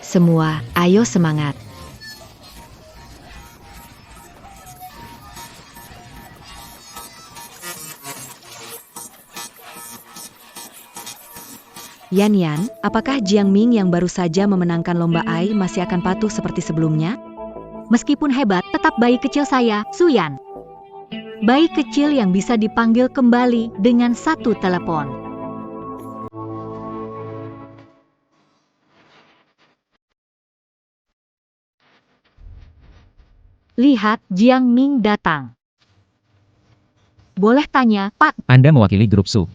Semua, ayo semangat. Yan, apakah Jiang Ming yang baru saja memenangkan lomba AI masih akan patuh seperti sebelumnya? Meskipun hebat, tetap bayi kecil saya, Su Yan. Bayi kecil yang bisa dipanggil kembali dengan satu telepon. Lihat, Jiang Ming datang. Boleh tanya, Pak? Anda mewakili grup Su,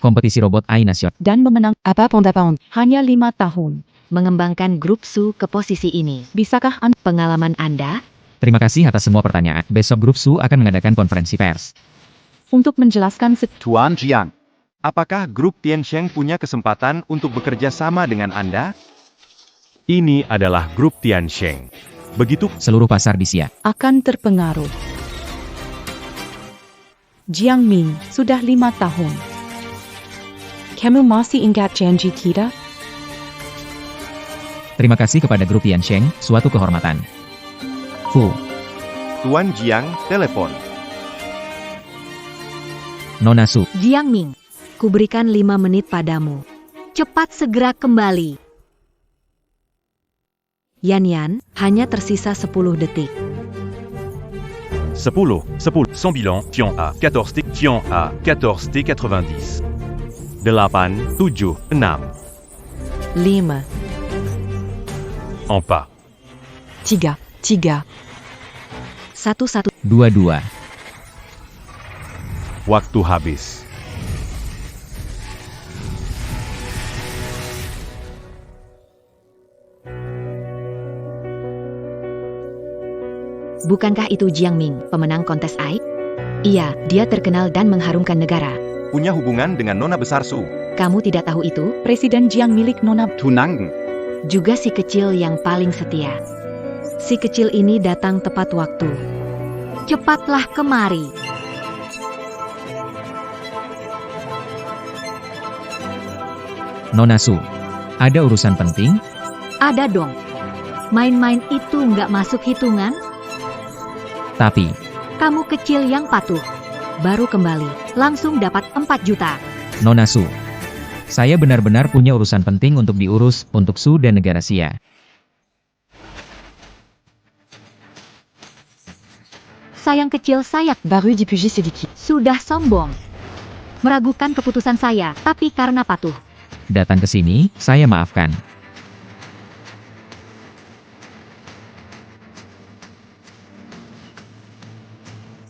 kompetisi robot AI nasional. Dan memenang apa Pound hanya 5 tahun. Mengembangkan grup Su ke posisi ini. Bisakah Pengalaman Anda? Terima kasih atas semua pertanyaan. Besok grup Su akan mengadakan konferensi pers. untuk menjelaskan Tuan Jiang, apakah grup Tiansheng punya kesempatan untuk bekerja sama dengan Anda? Ini adalah grup Tiansheng. Begitu Seluruh pasar di Xia. akan terpengaruh. Jiang Ming, sudah 5 tahun. Kamu masih ingat janji kita? Terima kasih kepada grup Tiansheng, suatu kehormatan. Fu, Tuan Jiang, telepon. Nona Su, Jiang Ming, kuberikan 5 menit padamu. Cepat segera kembali. Yan, hanya tersisa 10 detik. 10. Sans bilan, Tian A, 14T, Tian A, 14T90. 8, 7, 6. 5, En pas. 3, 1-1. 22. Waktu habis. Bukankah itu Jiang Ming, pemenang kontes AI? Iya, dia terkenal dan mengharumkan negara. Punya hubungan dengan Nona Besar Su. Kamu tidak tahu itu? Presiden Jiang milik Nona. Tunang. Juga si kecil yang paling setia. Si kecil ini datang tepat waktu. Cepatlah kemari. Nona Su, ada urusan penting? Ada dong. Main-main itu nggak masuk hitungan? Tapi, Kamu kecil yang patuh. Baru kembali, langsung dapat 4 juta. Nona Su, saya benar-benar punya urusan penting untuk diurus untuk Su dan negara Xia. Sayang kecil saya Baru dipuji sedikit. sudah sombong. Meragukan keputusan saya, tapi karena patuh. Datang ke sini, saya maafkan.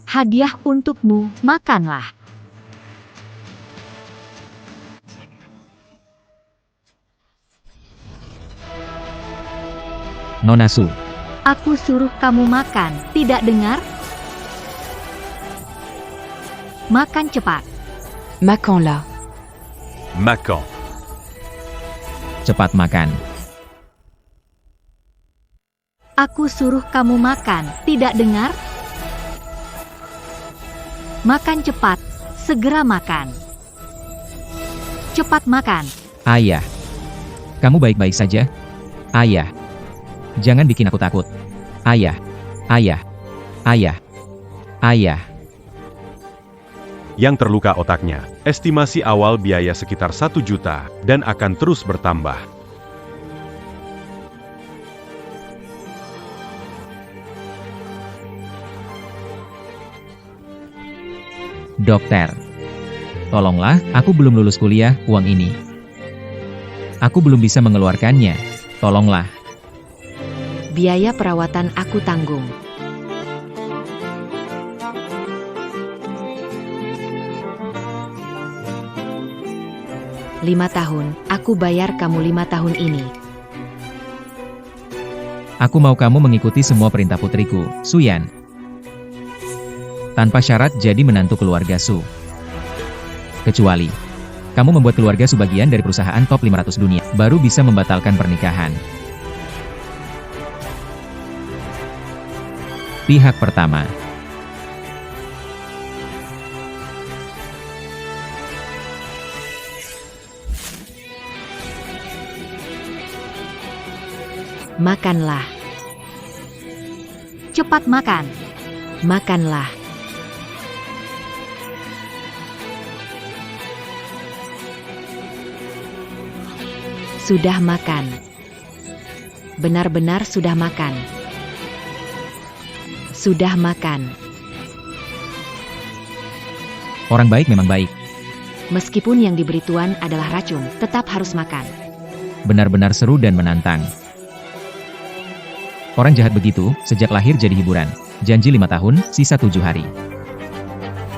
Hadiah untukmu, makanlah. Nona Su, Aku suruh kamu makan, tidak dengar? Makan cepat. Makan-la. Macan. cepat makan. Aku suruh kamu makan, tidak dengar? Makan cepat, segera makan. Cepat makan. Ayah, kamu baik-baik saja? Ayah, jangan bikin aku takut. Ayah, ayah, ayah, ayah. Yang terluka otaknya. Estimasi awal biaya sekitar 1 juta dan akan terus bertambah. Dokter, tolonglah, aku belum lulus kuliah, uang ini. Aku belum bisa mengeluarkannya. Tolonglah. Biaya perawatan aku tanggung. Lima tahun, aku bayar kamu 5 tahun ini. Aku mau kamu mengikuti semua perintah putriku, Suyan. Tanpa syarat jadi menantu keluarga Su. Kecuali, kamu membuat keluarga Su bagian dari perusahaan top 500 dunia, baru bisa membatalkan pernikahan. Pihak pertama. Makanlah. Cepat makan. Makanlah. Sudah makan. Benar-benar sudah makan. Sudah makan. Orang baik memang baik. Meskipun yang diberi Tuan adalah racun, tetap harus makan. Benar-benar seru dan menantang. Orang jahat begitu, sejak lahir jadi hiburan. Janji 5 tahun, sisa 7 hari.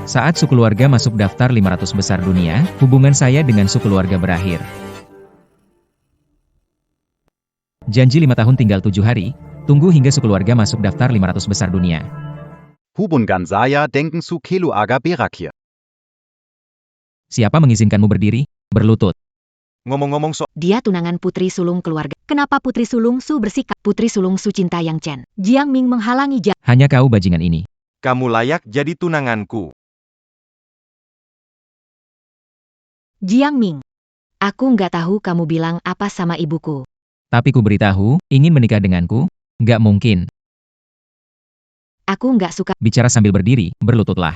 Saat sukeluarga masuk daftar 500 besar dunia, hubungan saya dengan sukeluarga berakhir. Janji 5 tahun tinggal 7 hari, tunggu hingga sukeluarga masuk daftar 500 besar dunia. Hubungan saya dengan sukeluarga berakhir. Siapa mengizinkanmu berdiri? Berlutut. Ngomong-ngomong soal Dia tunangan putri sulung keluarga. Kenapa putri sulung Su bersikap? Putri sulung Su cinta Yang Chen. Jiang Ming menghalangi Hanya kau bajingan ini. kamu layak jadi tunanganku. Jiang Ming. Aku nggak tahu kamu bilang apa sama ibuku. Tapi ku beritahu, ingin menikah denganku? Nggak mungkin. Aku nggak suka. Bicara sambil berdiri, berlututlah.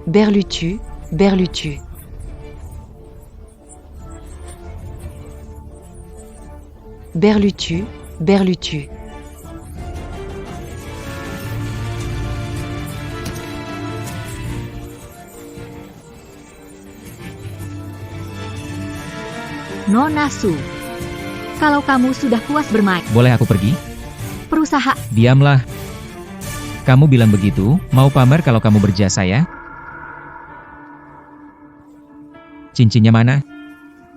Berlutu, berlutu. Berlutu, berlutu. Nona Su. Kalau kamu sudah puas bermain, Boleh aku pergi? perusahaan Diamlah. Kamu bilang begitu, mau pamer kalau kamu berjasa ya? Cincinnya mana?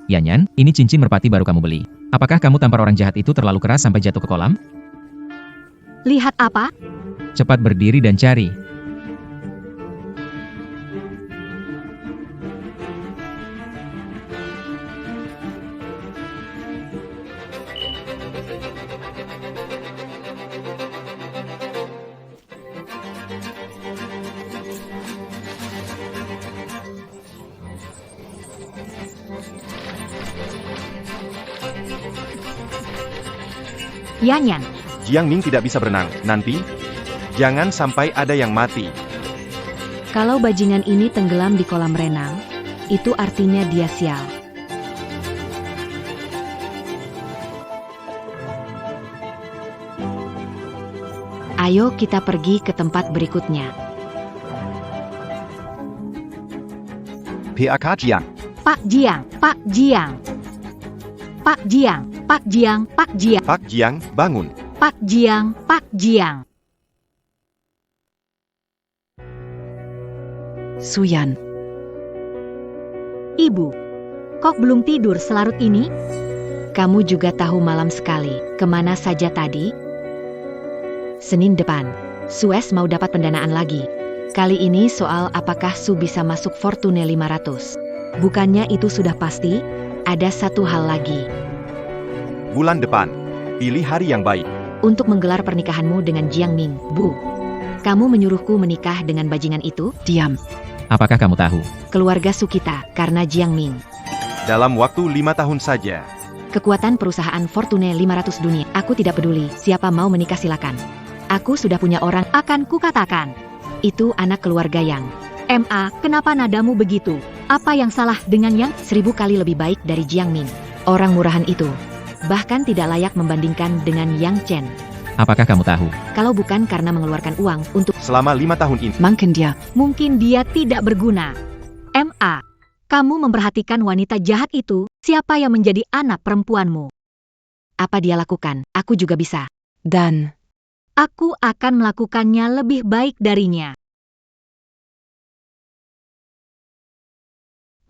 Yanyan, ini cincin merpati baru kamu beli. Apakah kamu tampar orang jahat itu terlalu keras sampai jatuh ke kolam? lihat apa? Cepat berdiri dan cari. Yanyan. Jiang Ming tidak bisa berenang, nanti. Jangan sampai ada yang mati. Kalau bajingan ini tenggelam di kolam renang, itu artinya dia sial. Ayo kita pergi ke tempat berikutnya. PAK Jiang. Pak Jiang, Pak Jiang. Pak Jiang, Pak Jiang, Pak Jiang, Pak Jiang, bangun. Pak Jiang, Pak Jiang. Suyan. Ibu, kok belum tidur selarut ini? Kamu juga tahu malam sekali, kemana saja tadi? Senin depan, Suez mau dapat pendanaan lagi. Kali ini soal apakah Su bisa masuk Fortune 500. Bukannya itu sudah pasti? Ada satu hal lagi. Bulan depan. Pilih hari yang baik. Untuk menggelar pernikahanmu dengan Jiang Ming, Bu. Kamu menyuruhku menikah dengan bajingan itu? Diam. Apakah kamu tahu? Keluarga Su kita, karena Jiang Ming. Dalam waktu 5 tahun saja. Kekuatan perusahaan Fortune 500 dunia. Aku tidak peduli, siapa mau menikah silakan. Aku sudah punya orang, akan kukatakan. Itu anak keluarga Yang. MA, kenapa nadamu begitu? Apa yang salah dengan Yang? 1000 kali lebih baik dari Jiang Ming. Orang murahan itu. Bahkan tidak layak membandingkan dengan Yang Chen. Apakah kamu tahu? Kalau bukan karena mengeluarkan uang untuk Selama 5 tahun ini. Mungkin dia. mungkin dia tidak berguna. MA, kamu memperhatikan wanita jahat itu, siapa yang menjadi anak perempuanmu? Apa dia lakukan? Aku juga bisa. Dan. Aku akan melakukannya lebih baik darinya.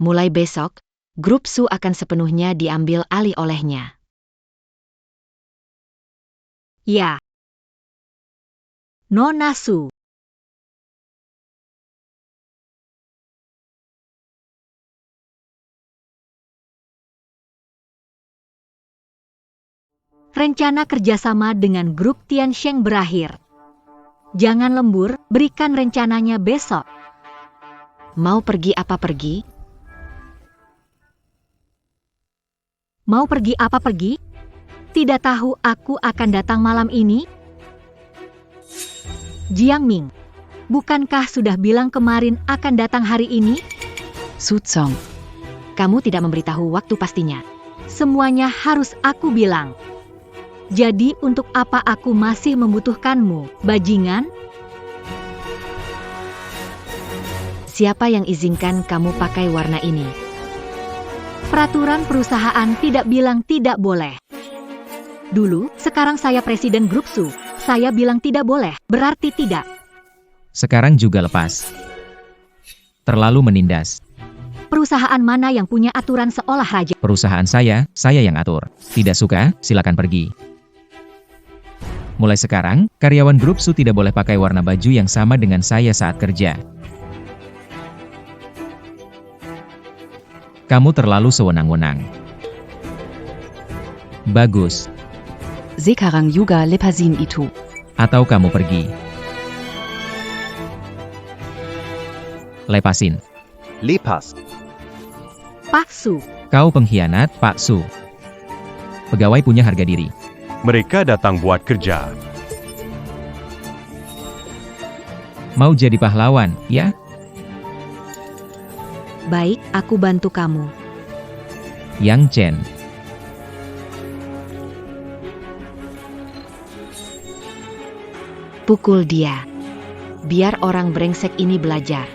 Mulai besok, grup Su akan sepenuhnya diambil alih olehnya. Ya. Nona Su. Rencana kerjasama dengan grup Tiansheng berakhir. Jangan lembur, berikan rencananya besok. Mau pergi apa pergi? Mau pergi apa pergi? tidak tahu aku akan datang malam ini? Jiang Ming, bukankah sudah bilang kemarin akan datang hari ini? Su Zong. Kamu tidak memberitahu waktu pastinya. Semuanya harus aku bilang. Jadi untuk apa aku masih membutuhkanmu, bajingan? Siapa yang izinkan kamu pakai warna ini? Peraturan perusahaan tidak bilang tidak boleh. Dulu, sekarang saya presiden grup Su. Saya bilang tidak boleh, berarti tidak. Sekarang juga lepas. Terlalu menindas. Perusahaan mana yang punya aturan seolah raja? Perusahaan saya yang atur. Tidak suka, silakan pergi. Mulai sekarang, karyawan grup Su tidak boleh pakai warna baju yang sama dengan saya saat kerja. Kamu terlalu sewenang-wenang. Bagus. Sekarang juga lepasin itu. Atau kamu pergi. Lepasin. Lepas. Pak Su, Kau pengkhianat, Pak Su. Pegawai punya harga diri. Mereka datang buat kerja. Mau jadi pahlawan, ya? baik, aku bantu kamu. Yang Chen. Pukul dia. Biar orang brengsek ini belajar.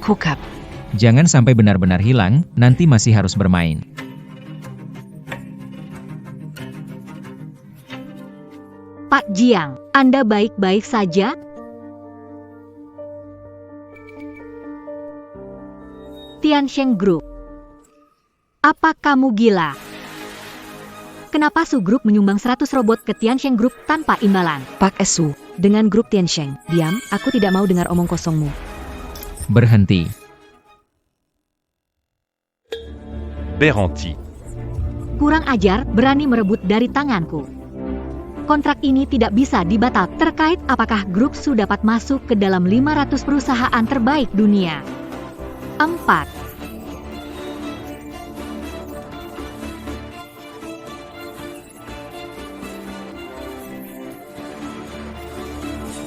Hookup. Jangan sampai benar-benar hilang, nanti masih harus bermain. Pak Jiang, Anda baik-baik saja? Tiansheng Group. Apa kamu gila? Kenapa Su Group menyumbang 100 robot ke Tiansheng Group tanpa imbalan? Pak Su. Dengan grup Tiansheng, diam, aku tidak mau dengar omong kosongmu. Berhenti. Berhenti. Kurang ajar, berani merebut dari tanganku. Kontrak ini tidak bisa dibatal terkait apakah grup Su dapat masuk ke dalam 500 perusahaan terbaik dunia. 4.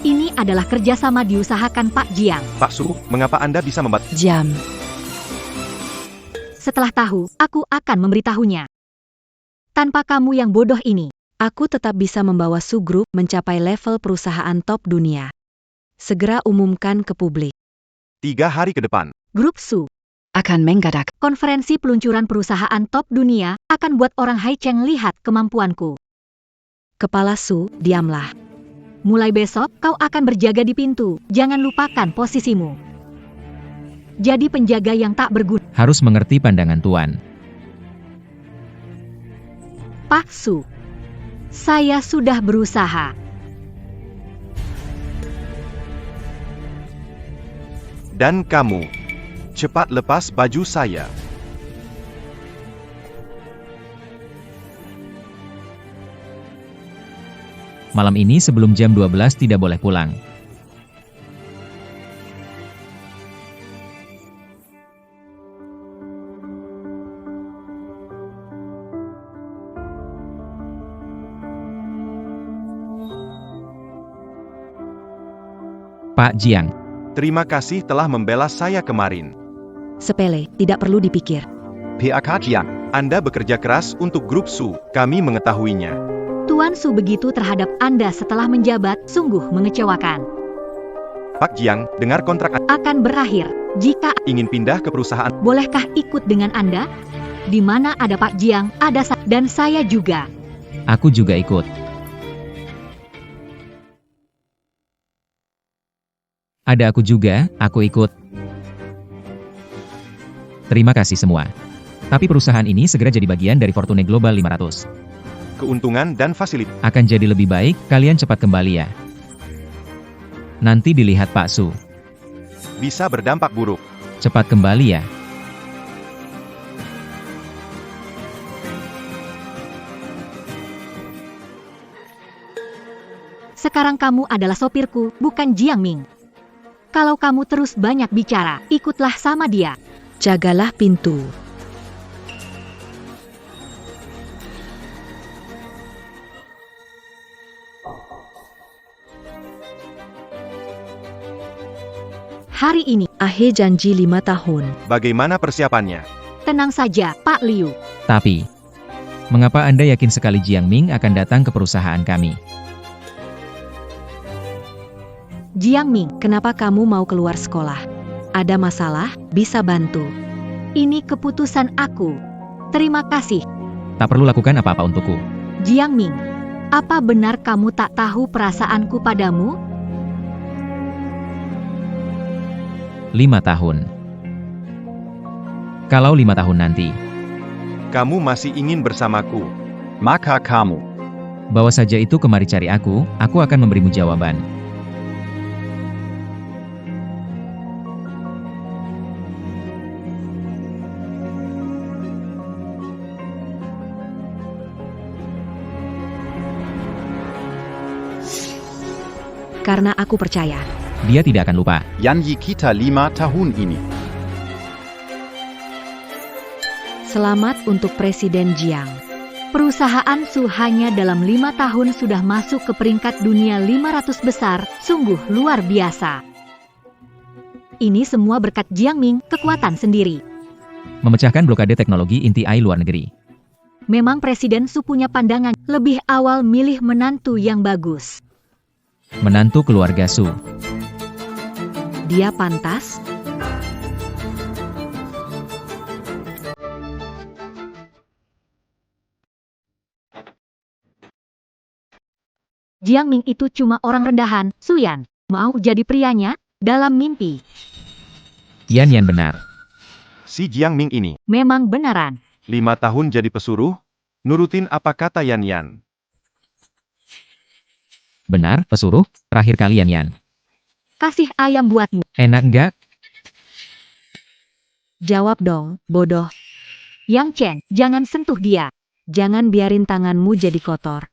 Ini adalah kerjasama diusahakan Pak Jiang. Pak Su, mengapa Anda bisa membantu? Jam. Setelah tahu, aku akan memberitahunya. Tanpa kamu yang bodoh ini, aku tetap bisa membawa Su Group mencapai level perusahaan top dunia. Segera umumkan ke publik. 3 hari ke depan. Grup Su, Akan menggadak. konferensi peluncuran perusahaan top dunia, akan buat orang Haicheng lihat kemampuanku. Kepala Su, diamlah. Mulai besok, kau akan berjaga di pintu. Jangan lupakan posisimu. Jadi penjaga yang tak berguna. Harus mengerti pandangan Tuan. Pak Su, saya sudah berusaha. Dan kamu, cepat lepas baju saya. Malam ini sebelum jam 12 tidak boleh pulang. Pak Jiang, Terima kasih telah membela saya kemarin. Sepele, tidak perlu dipikir. PAK Jiang. Anda bekerja keras untuk grup Su, kami mengetahuinya. Tuan Su begitu terhadap Anda setelah menjabat, sungguh mengecewakan. Pak Jiang, dengar kontrak Anda Akan berakhir, jika ingin pindah ke perusahaan. bolehkah ikut dengan Anda? Di mana ada Pak Jiang, ada dan saya juga. aku juga ikut. Ada aku juga, aku ikut. Terima kasih semua. Tapi perusahaan ini segera jadi bagian dari Fortune Global 500. Keuntungan dan fasilitas. Akan jadi lebih baik, kalian cepat kembali ya. Nanti dilihat Pak Su. Bisa berdampak buruk. Cepat kembali ya. Sekarang kamu adalah sopirku, bukan Jiang Ming. Kalau kamu terus banyak bicara, ikutlah sama dia. Jagalah pintu. Hari ini, Ahe janji 5 tahun. Bagaimana persiapannya? Tenang saja, Pak Liu. Tapi, mengapa Anda yakin sekali Jiang Ming akan datang ke perusahaan kami? Jiang Ming, kenapa kamu mau keluar sekolah? Ada masalah? Bisa bantu. Ini keputusan aku. Terima kasih. Tak perlu lakukan apa-apa untukku. Jiang Ming, apa benar kamu tak tahu perasaanku padamu? 5 tahun. Kalau 5 tahun nanti, Kamu masih ingin bersamaku. Maka kamu. bawa saja itu kemari cari aku akan memberimu jawaban. Karena aku percaya. Dia tidak akan lupa. Janji kita 5 tahun ini. Selamat untuk Presiden Jiang. Perusahaan Su hanya dalam 5 tahun sudah masuk ke peringkat dunia 500 besar, sungguh luar biasa. Ini semua berkat Jiang Ming, kekuatan sendiri. Memecahkan blokade teknologi inti AI luar negeri. Memang Presiden Su punya pandangan, lebih awal milih menantu yang bagus. Menantu keluarga Su. Dia pantas? Jiang Ming itu cuma orang rendahan, Suyan. Mau jadi prianya? Dalam mimpi. Yan benar. Si Jiang Ming ini, Memang benaran. 5 tahun jadi pesuruh? Nurutin apa kata Yan. Benar, pesuruh. Terakhir kali Yan. Kasih ayam buatmu. Enak enggak? Jawab dong, bodoh. Yang Chen, jangan sentuh dia. Jangan biarin tanganmu jadi kotor.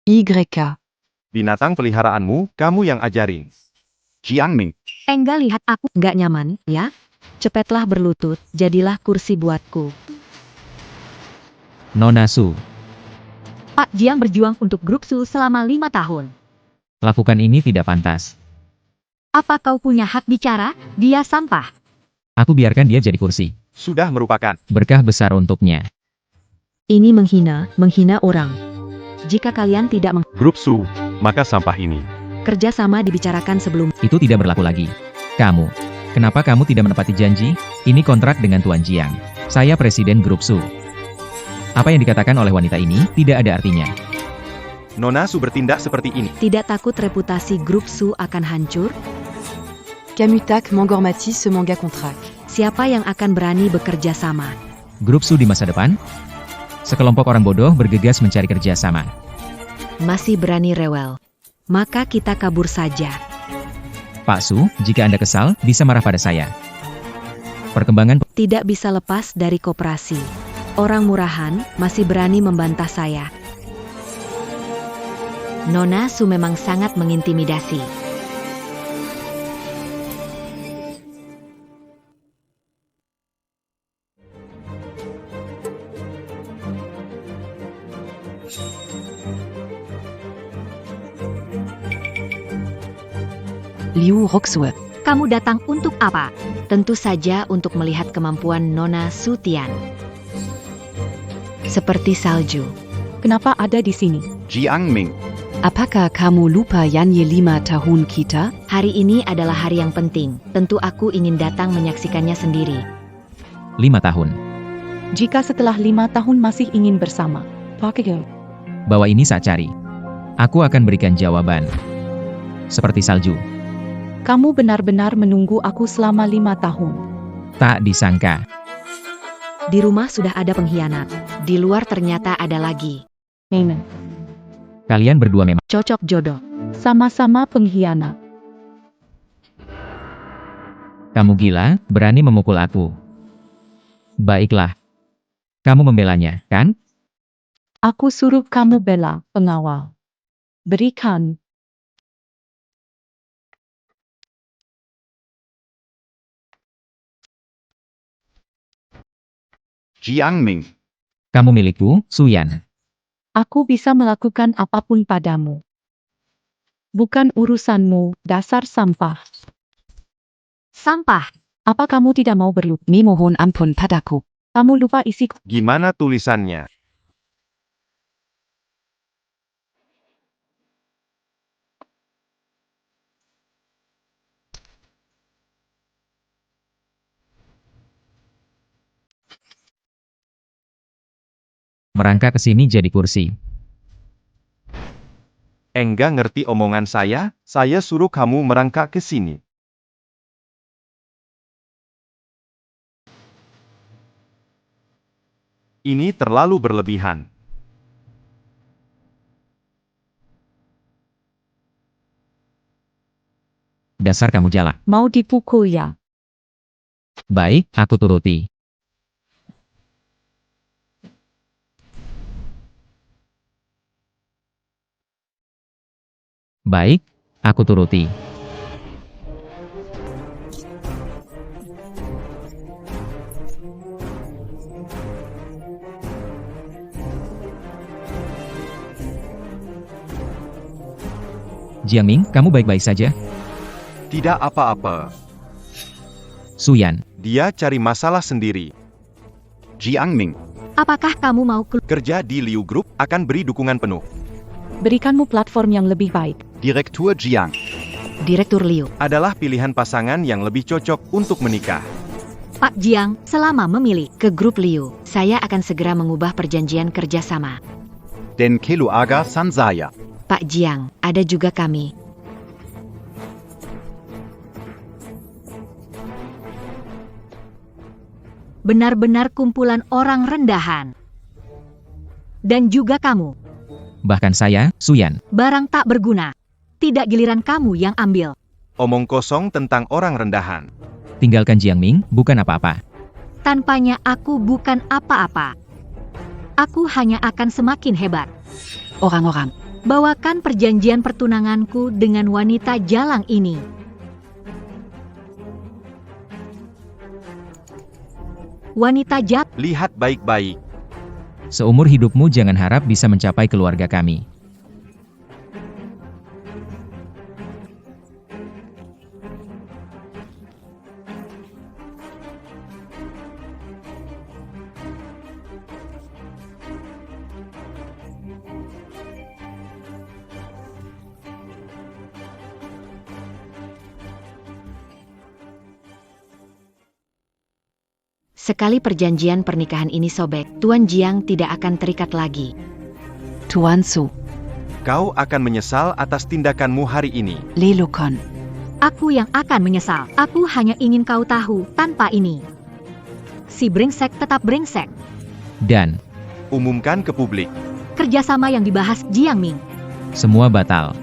YK. Binatang peliharaanmu, kamu yang ajarin. Jiang Ming. Enggak lihat aku nggak nyaman, ya? Cepatlah berlutut, jadilah kursi buatku. Nona Su. Pak Jiang berjuang untuk grup Su selama 5 tahun. Lakukan ini tidak pantas. Apa kau punya hak bicara? Dia sampah. Aku biarkan dia jadi kursi. Sudah merupakan. Berkah besar untuknya. Ini menghina orang. Jika kalian tidak Grup Su, maka sampah ini. kerja sama dibicarakan sebelum. Itu tidak berlaku lagi. Kamu. Kenapa kamu tidak menepati janji? Ini kontrak dengan Tuan Jiang. Saya presiden grup Su. Apa yang dikatakan oleh wanita ini tidak ada artinya. Nona Su bertindak seperti ini. Tidak takut reputasi grup Su akan hancur? Kamutak Mangormati ce manga contract. Siapa yang akan berani bekerja sama? Grup Su di masa depan? Sekelompok orang bodoh bergegas mencari kerja sama. Masih berani rewel. Maka kita kabur saja. Pak Su, jika Anda kesal, bisa marah pada saya. Perkembangan Tidak bisa lepas dari koperasi. Orang murahan masih berani membantah saya. Nona Su memang sangat mengintimidasi. Liu Roxue. Kamu datang untuk apa? Tentu saja untuk melihat kemampuan Nona Su Tian. Seperti salju. Kenapa ada di sini? Jiang Ming. Apakah kamu lupa Yanyi 5 tahun kita? Hari ini adalah hari yang penting. Tentu aku ingin datang menyaksikannya sendiri. 5 tahun. Jika setelah 5 tahun masih ingin bersama, pakai. Bawa ini saat cari. Aku akan berikan jawaban. Seperti salju. Kamu benar-benar menunggu aku selama 5 tahun. Tak disangka. Di rumah sudah ada pengkhianat. Di luar ternyata ada lagi. Amen. Kalian berdua memang Cocok jodoh. Sama-sama pengkhianat. kamu gila, berani memukul aku. Baiklah. Kamu membelanya, kan? Aku suruh kamu bela, pengawal. Berikan. Jiangming. Kamu milikku, Suyan. Aku bisa melakukan apapun padamu. Bukan urusanmu, dasar sampah. Sampah. Apa kamu tidak mau berlutut? Mohon ampun padaku. Kamu lupa isi. Gimana tulisannya? Merangkak ke sini jadi kursi. Enggak ngerti omongan saya suruh kamu merangkak ke sini. Ini terlalu berlebihan. Dasar kamu jalak. Mau dipukul ya? Baik, aku turuti. Baik, aku turuti. Jiangming, kamu baik-baik saja? Tidak apa-apa. Suyan, Dia cari masalah sendiri. Jiangming. Apakah kamu mau Kerja di Liu Group akan beri dukungan penuh. Berikanmu platform yang lebih baik. Direktur Jiang. Direktur Liu? Adalah pilihan pasangan yang lebih cocok untuk menikah. Pak Jiang, selama memilih ke grup Liu, saya akan segera mengubah perjanjian kerjasama. Den Keluarga Sansaya. Pak Jiang, ada juga kami. Benar-benar kumpulan orang rendahan. Dan juga kamu, bahkan saya, Suyan. barang tak berguna. Tidak giliran kamu yang ambil. Omong kosong tentang orang rendahan. Tinggalkan Jiangming, bukan apa-apa. Tanpanya aku bukan apa-apa. Aku hanya akan semakin hebat. Orang-orang, bawakan perjanjian pertunanganku dengan wanita jalang ini. Wanita jat, Lihat baik-baik. Seumur hidupmu jangan harap bisa mencapai keluarga kami. sekali perjanjian pernikahan ini sobek, Tuan Jiang tidak akan terikat lagi. Tuan Su, Kau akan menyesal atas tindakanmu hari ini. Lilukon. Aku yang akan menyesal. Aku hanya ingin kau tahu, tanpa ini. Si brengsek tetap brengsek. Dan, Umumkan ke publik. Kerjasama yang dibahas Jiangming. semua batal.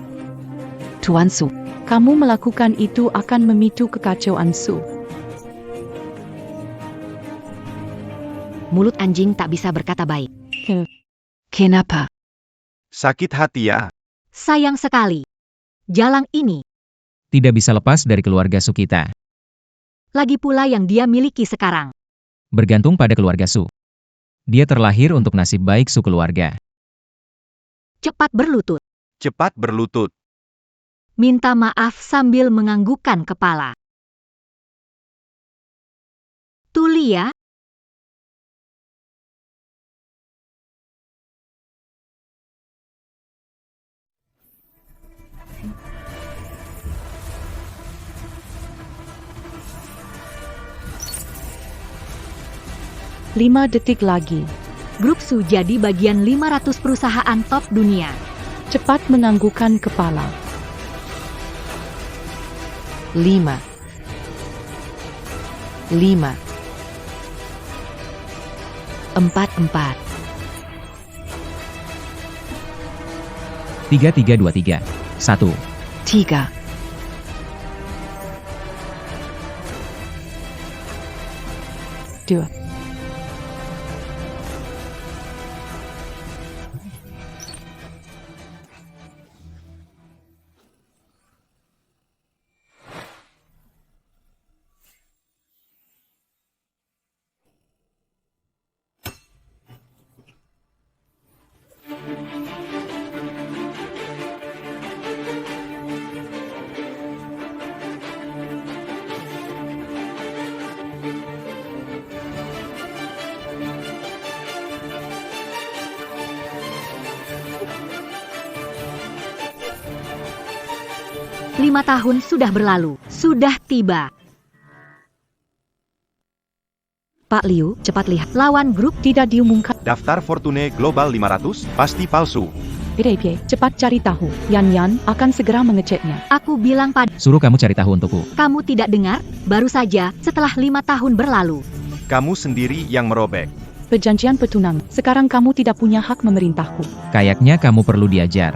Tuan Su, kamu melakukan itu akan memicu kekacauan Su. Mulut anjing tak bisa berkata baik. Kenapa? Sakit hati ya. Sayang sekali. Jalang ini, Tidak bisa lepas dari keluarga Su kita. lagi pula yang dia miliki sekarang. Bergantung pada keluarga Su. Dia terlahir untuk nasib baik Su keluarga. Cepat berlutut. Cepat berlutut. Minta maaf sambil menganggukkan kepala. Tuli ya. Lima detik lagi. Grup Su jadi bagian 500 perusahaan top dunia. Cepat menganggukkan kepala. 5 5 4-4. 3-3-2-3. 1. 3 2 1 5 tahun sudah berlalu, sudah tiba. Pak Liu, cepat lihat. Lawan grup Tidak diumumkan. Daftar Fortune Global 500 pasti palsu. Pie, cepat cari tahu. Yan akan segera mengeceknya. aku bilang pada Suruh kamu cari tahu untukku. kamu tidak dengar, baru saja setelah 5 tahun berlalu. Kamu sendiri yang merobek. Perjanjian petunang. Sekarang kamu tidak punya hak memerintahku. Kayaknya kamu perlu diajar.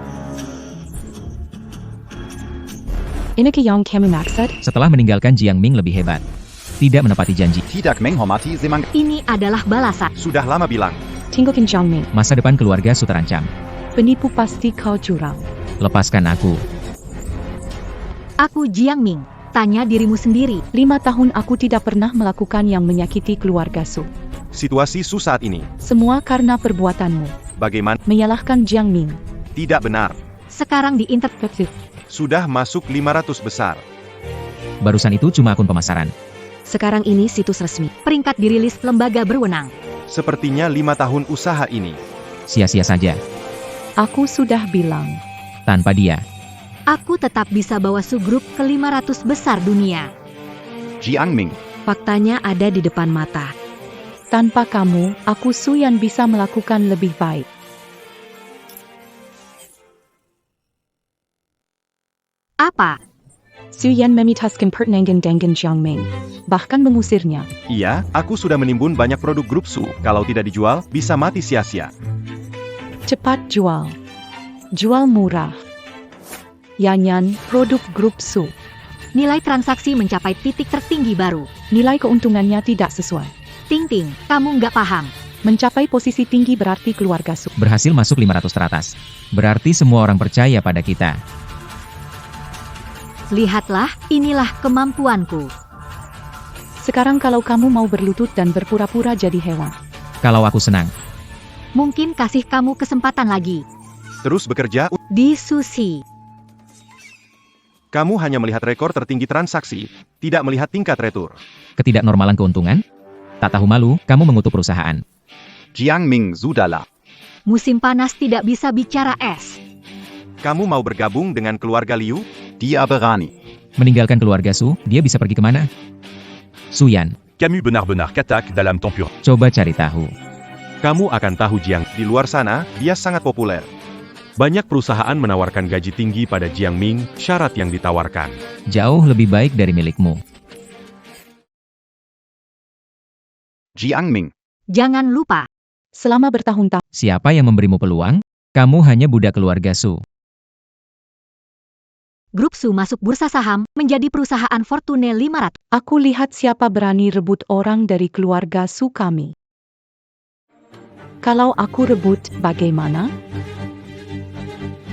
Ini yang kamu maksud? Setelah meninggalkan Jiang Ming lebih hebat. Tidak menepati janji. Tidak menghormati Semang. Ini adalah balasan. Sudah lama bilang. Tinggalkan Jiang Ming. Masa depan keluarga Su terancam. Penipu pasti kau curang. Lepaskan aku. Aku Jiang Ming. Tanya dirimu sendiri. 5 tahun aku tidak pernah melakukan yang menyakiti keluarga Su. Situasi Su saat ini. Semua karena perbuatanmu. Bagaimana? Menyalahkan Jiang Ming. Tidak benar. Sekarang di internet. Sudah masuk 500 besar. Barusan itu cuma akun pemasaran. Sekarang ini situs resmi. Peringkat dirilis lembaga berwenang. Sepertinya 5 tahun usaha ini. Sia-sia saja. Aku sudah bilang. Tanpa dia. Aku tetap bisa bawa Su Group ke 500 besar dunia. Jiang Ming. Faktanya ada di depan mata. Tanpa kamu, aku Su yang bisa melakukan lebih baik. Apa? Su Yan memitaskan pertenangan dengan Jiang Ming. Bahkan mengusirnya. Iya, aku sudah menimbun banyak produk grup Su. Kalau tidak dijual, bisa mati sia-sia. Cepat jual. Jual murah. Yan, produk grup Su. Nilai transaksi mencapai titik tertinggi baru. Nilai keuntungannya tidak sesuai. Ting, kamu nggak paham. Mencapai posisi tinggi berarti keluarga Su. Berhasil masuk 500 teratas. Berarti semua orang percaya pada kita. Lihatlah, inilah kemampuanku. Sekarang kalau kamu mau berlutut dan berpura-pura jadi hewan. Kalau aku senang. Mungkin kasih kamu kesempatan lagi. Terus bekerja, Di Sushi. kamu hanya melihat rekor tertinggi transaksi, tidak melihat tingkat retur. Ketidaknormalan keuntungan? Tak tahu malu, kamu mengutuk perusahaan. Jiang Ming sudahlah. Musim panas tidak bisa bicara es. Kamu mau bergabung dengan keluarga Liu? Dia berani. Meninggalkan keluarga Su, dia bisa pergi kemana? Suyan, Camus benar-benar katak dalam tempur. coba cari tahu. Kamu akan tahu Jiang, di luar sana, dia sangat populer. Banyak perusahaan menawarkan gaji tinggi pada Jiang Ming, syarat yang ditawarkan. Jauh lebih baik dari milikmu. Jiang Ming. Jangan lupa, Selama bertahun-tahun, Siapa yang memberimu peluang? Kamu hanya budak keluarga Su. Grup Su masuk bursa saham, menjadi perusahaan Fortune 500. aku lihat siapa berani rebut orang dari keluarga Su kami. Kalau aku rebut, bagaimana?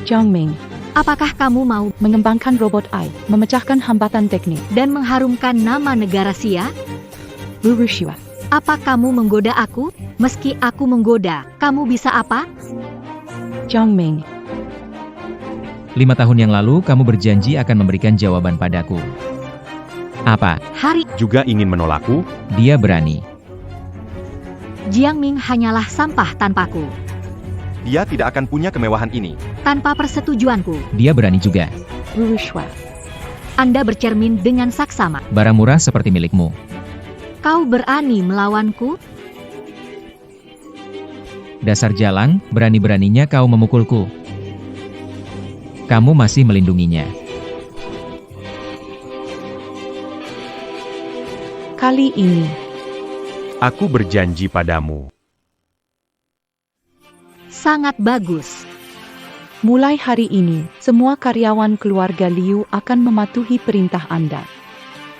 Jiang Ming, Apakah kamu mau mengembangkan robot AI, memecahkan hambatan teknik, dan mengharumkan nama negara Sia? Wurushua. Apa kamu menggoda aku? Meski aku menggoda, kamu bisa apa? Jiang Ming, 5 tahun yang lalu kamu berjanji akan memberikan jawaban padaku. Apa? Hari Juga ingin menolakku? Dia berani. Jiang Ming hanyalah sampah tanpaku. Dia tidak akan punya kemewahan ini. Tanpa persetujuanku, Dia berani juga. Wurushua. Anda bercermin dengan saksama. Barang murah seperti milikmu. Kau berani melawanku? Dasar jalang, berani-beraninya kau memukulku. Kamu masih melindunginya. Kali ini, Aku berjanji padamu. Sangat bagus. mulai hari ini, semua karyawan keluarga Liu akan mematuhi perintah Anda.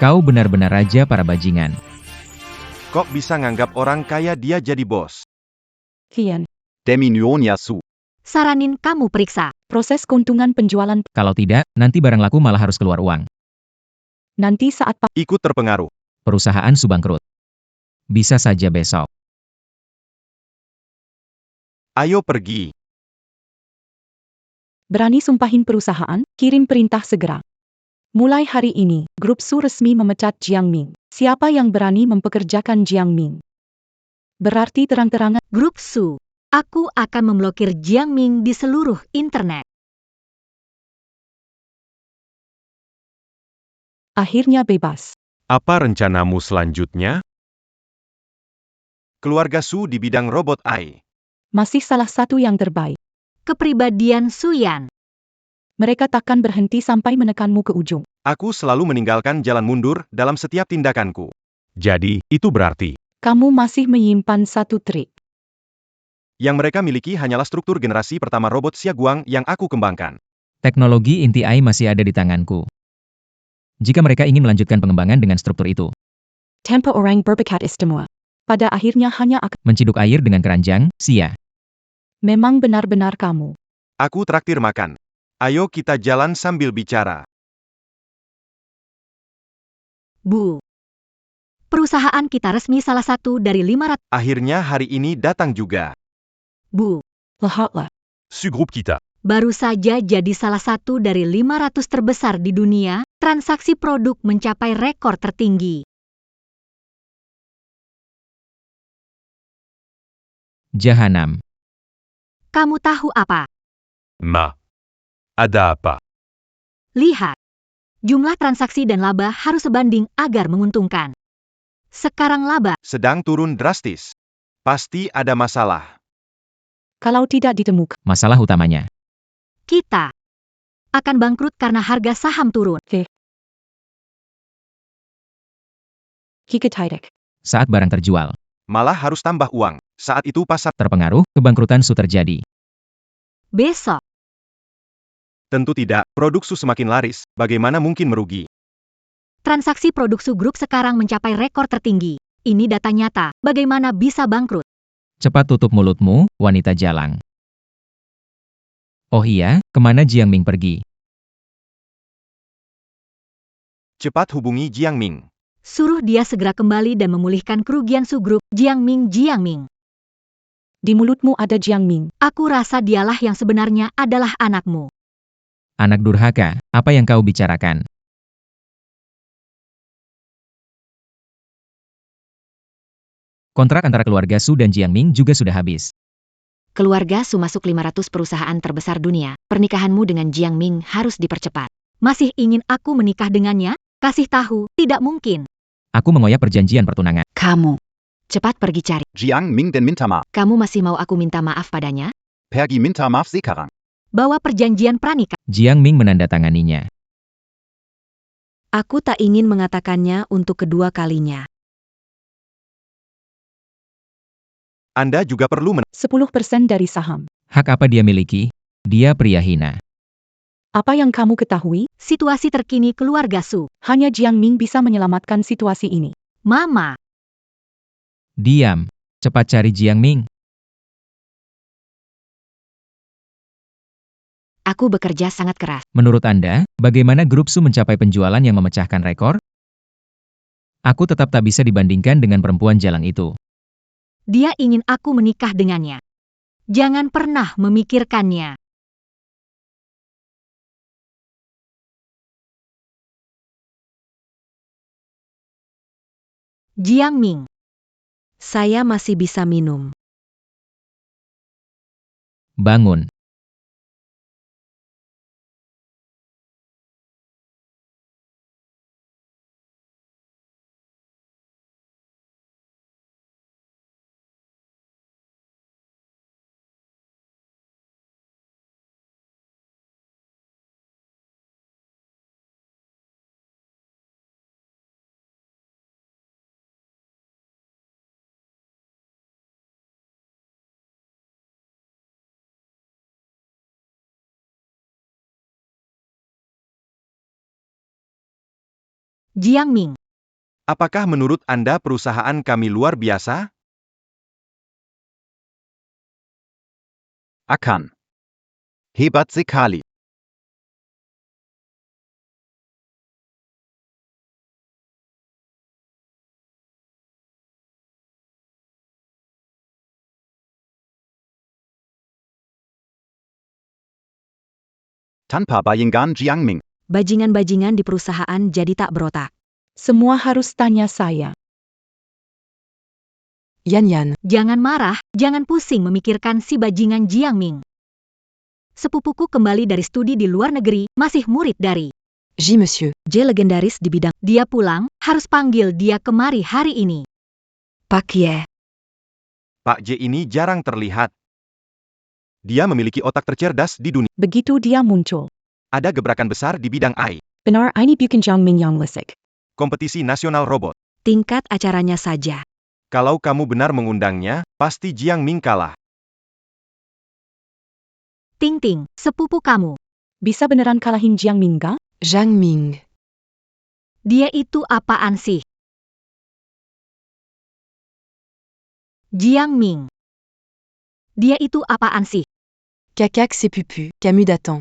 Kau benar-benar raja para bajingan. Kok bisa nganggap orang kaya dia jadi bos? Kian, Demi Nyonya Su. Saranin kamu periksa. proses keuntungan penjualan Kalau tidak, nanti barang laku malah harus keluar uang. nanti saat Ikut terpengaruh. Perusahaan Su bangkrut. Bisa saja besok. Ayo pergi. berani sumpahin perusahaan, kirim perintah segera. Mulai hari ini, grup Su resmi memecat Jiang Ming. Siapa yang berani mempekerjakan Jiang Ming? Berarti terang-terangan Grup Su. Aku akan memblokir Jiang Ming di seluruh internet. Akhirnya bebas. Apa rencanamu selanjutnya? Keluarga Su di bidang robot AI. Masih salah satu yang terbaik. Kepribadian Suyan. Mereka takkan berhenti sampai menekanmu ke ujung. Aku selalu meninggalkan jalan mundur dalam setiap tindakanku. Jadi, itu berarti Kamu masih menyimpan satu trik. yang mereka miliki hanyalah struktur generasi pertama robot Xiaoguang yang aku kembangkan. Teknologi inti AI masih ada di tanganku. Jika mereka ingin melanjutkan pengembangan dengan struktur itu, Tanpa orang berbakat istimewa. Pada akhirnya hanya akan menciduk air dengan keranjang, sia. memang benar-benar kamu. Aku traktir makan. Ayo kita jalan sambil bicara. Bu. Perusahaan kita resmi salah satu dari 500. Akhirnya hari ini datang juga. Bu. Lihatlah. Su Group Kita. Baru saja jadi salah satu dari 500 terbesar di dunia, transaksi produk mencapai rekor tertinggi. Jahanam. Kamu tahu apa? Ma. Ada apa? Lihat. Jumlah transaksi dan laba harus sebanding agar menguntungkan. Sekarang laba, Sedang turun drastis. Pasti ada masalah. Kalau tidak ditemukan, Masalah utamanya. kita akan bangkrut karena harga saham turun. Hikitaidek. Saat barang terjual, Malah harus tambah uang. Saat itu pasar terpengaruh, kebangkrutan Su terjadi. Besok, tentu tidak. Produk Su semakin laris. Bagaimana mungkin merugi? transaksi produk Su Group sekarang mencapai rekor tertinggi. Ini data nyata, bagaimana bisa bangkrut? Cepat tutup mulutmu, wanita jalang. Oh iya, kemana Jiang Ming pergi? Cepat hubungi Jiang Ming. Suruh dia segera kembali dan memulihkan kerugian Su Group. Jiang Ming. Di mulutmu ada Jiang Ming. Aku rasa dialah yang sebenarnya adalah anakmu. Anak durhaka, apa yang kau bicarakan? Kontrak antara keluarga Su dan Jiang Ming juga sudah habis. Keluarga Su masuk 500 perusahaan terbesar dunia. Pernikahanmu dengan Jiang Ming harus dipercepat. Masih ingin aku menikah dengannya? Kasih tahu, tidak mungkin. Aku mengoyak perjanjian pertunangan. Kamu. Cepat pergi cari. Jiang Ming den minta maaf. Kamu masih mau aku minta maaf padanya? Pergi minta maaf sekarang. Bawa perjanjian pranikah. Jiang Ming menandatanganinya. Aku tak ingin mengatakannya untuk kedua kalinya. Anda juga perlu 10% dari saham. Hak apa dia miliki? Dia pria hina. Apa yang kamu ketahui? Situasi terkini keluarga Su. Hanya Jiang Ming bisa menyelamatkan situasi ini. Mama, Diam. Cepat cari Jiang Ming. aku bekerja sangat keras. Menurut Anda, bagaimana grup Su mencapai penjualan yang memecahkan rekor? Aku tetap tak bisa dibandingkan dengan perempuan jalang itu. Dia ingin aku menikah dengannya. Jangan pernah memikirkannya. Jiang Ming. Saya masih bisa minum. Bangun. Jiang Ming. Apakah menurut Anda perusahaan kami luar biasa? Akan. Hebat sekali. Tanpa bayangkan Jiang Ming. Bajingan-bajingan di perusahaan jadi tak berotak. Semua harus tanya saya. Yan. Jangan marah, jangan pusing memikirkan si bajingan Jiang Ming. Sepupuku kembali dari studi di luar negeri, masih murid dari J monsieur. J legendaris di bidang. Dia pulang, harus panggil dia kemari hari ini. Pak Ye. Pak J ini jarang terlihat. Dia memiliki otak tercerdas di dunia. Begitu dia muncul. Ada gebrakan besar di bidang AI. Benar ini bukan Jiangming yang lisik. Kompetisi nasional robot. Tingkat acaranya saja. Kalau kamu benar mengundangnya, pasti Jiang Ming kalah. Ting Ting, sepupu kamu. Bisa beneran kalahin Jiangming ga? Zhang Ming. Dia itu apaan sih? Jiang Ming. Dia itu apaan sih? Kakak c'est pupu. Camus datant.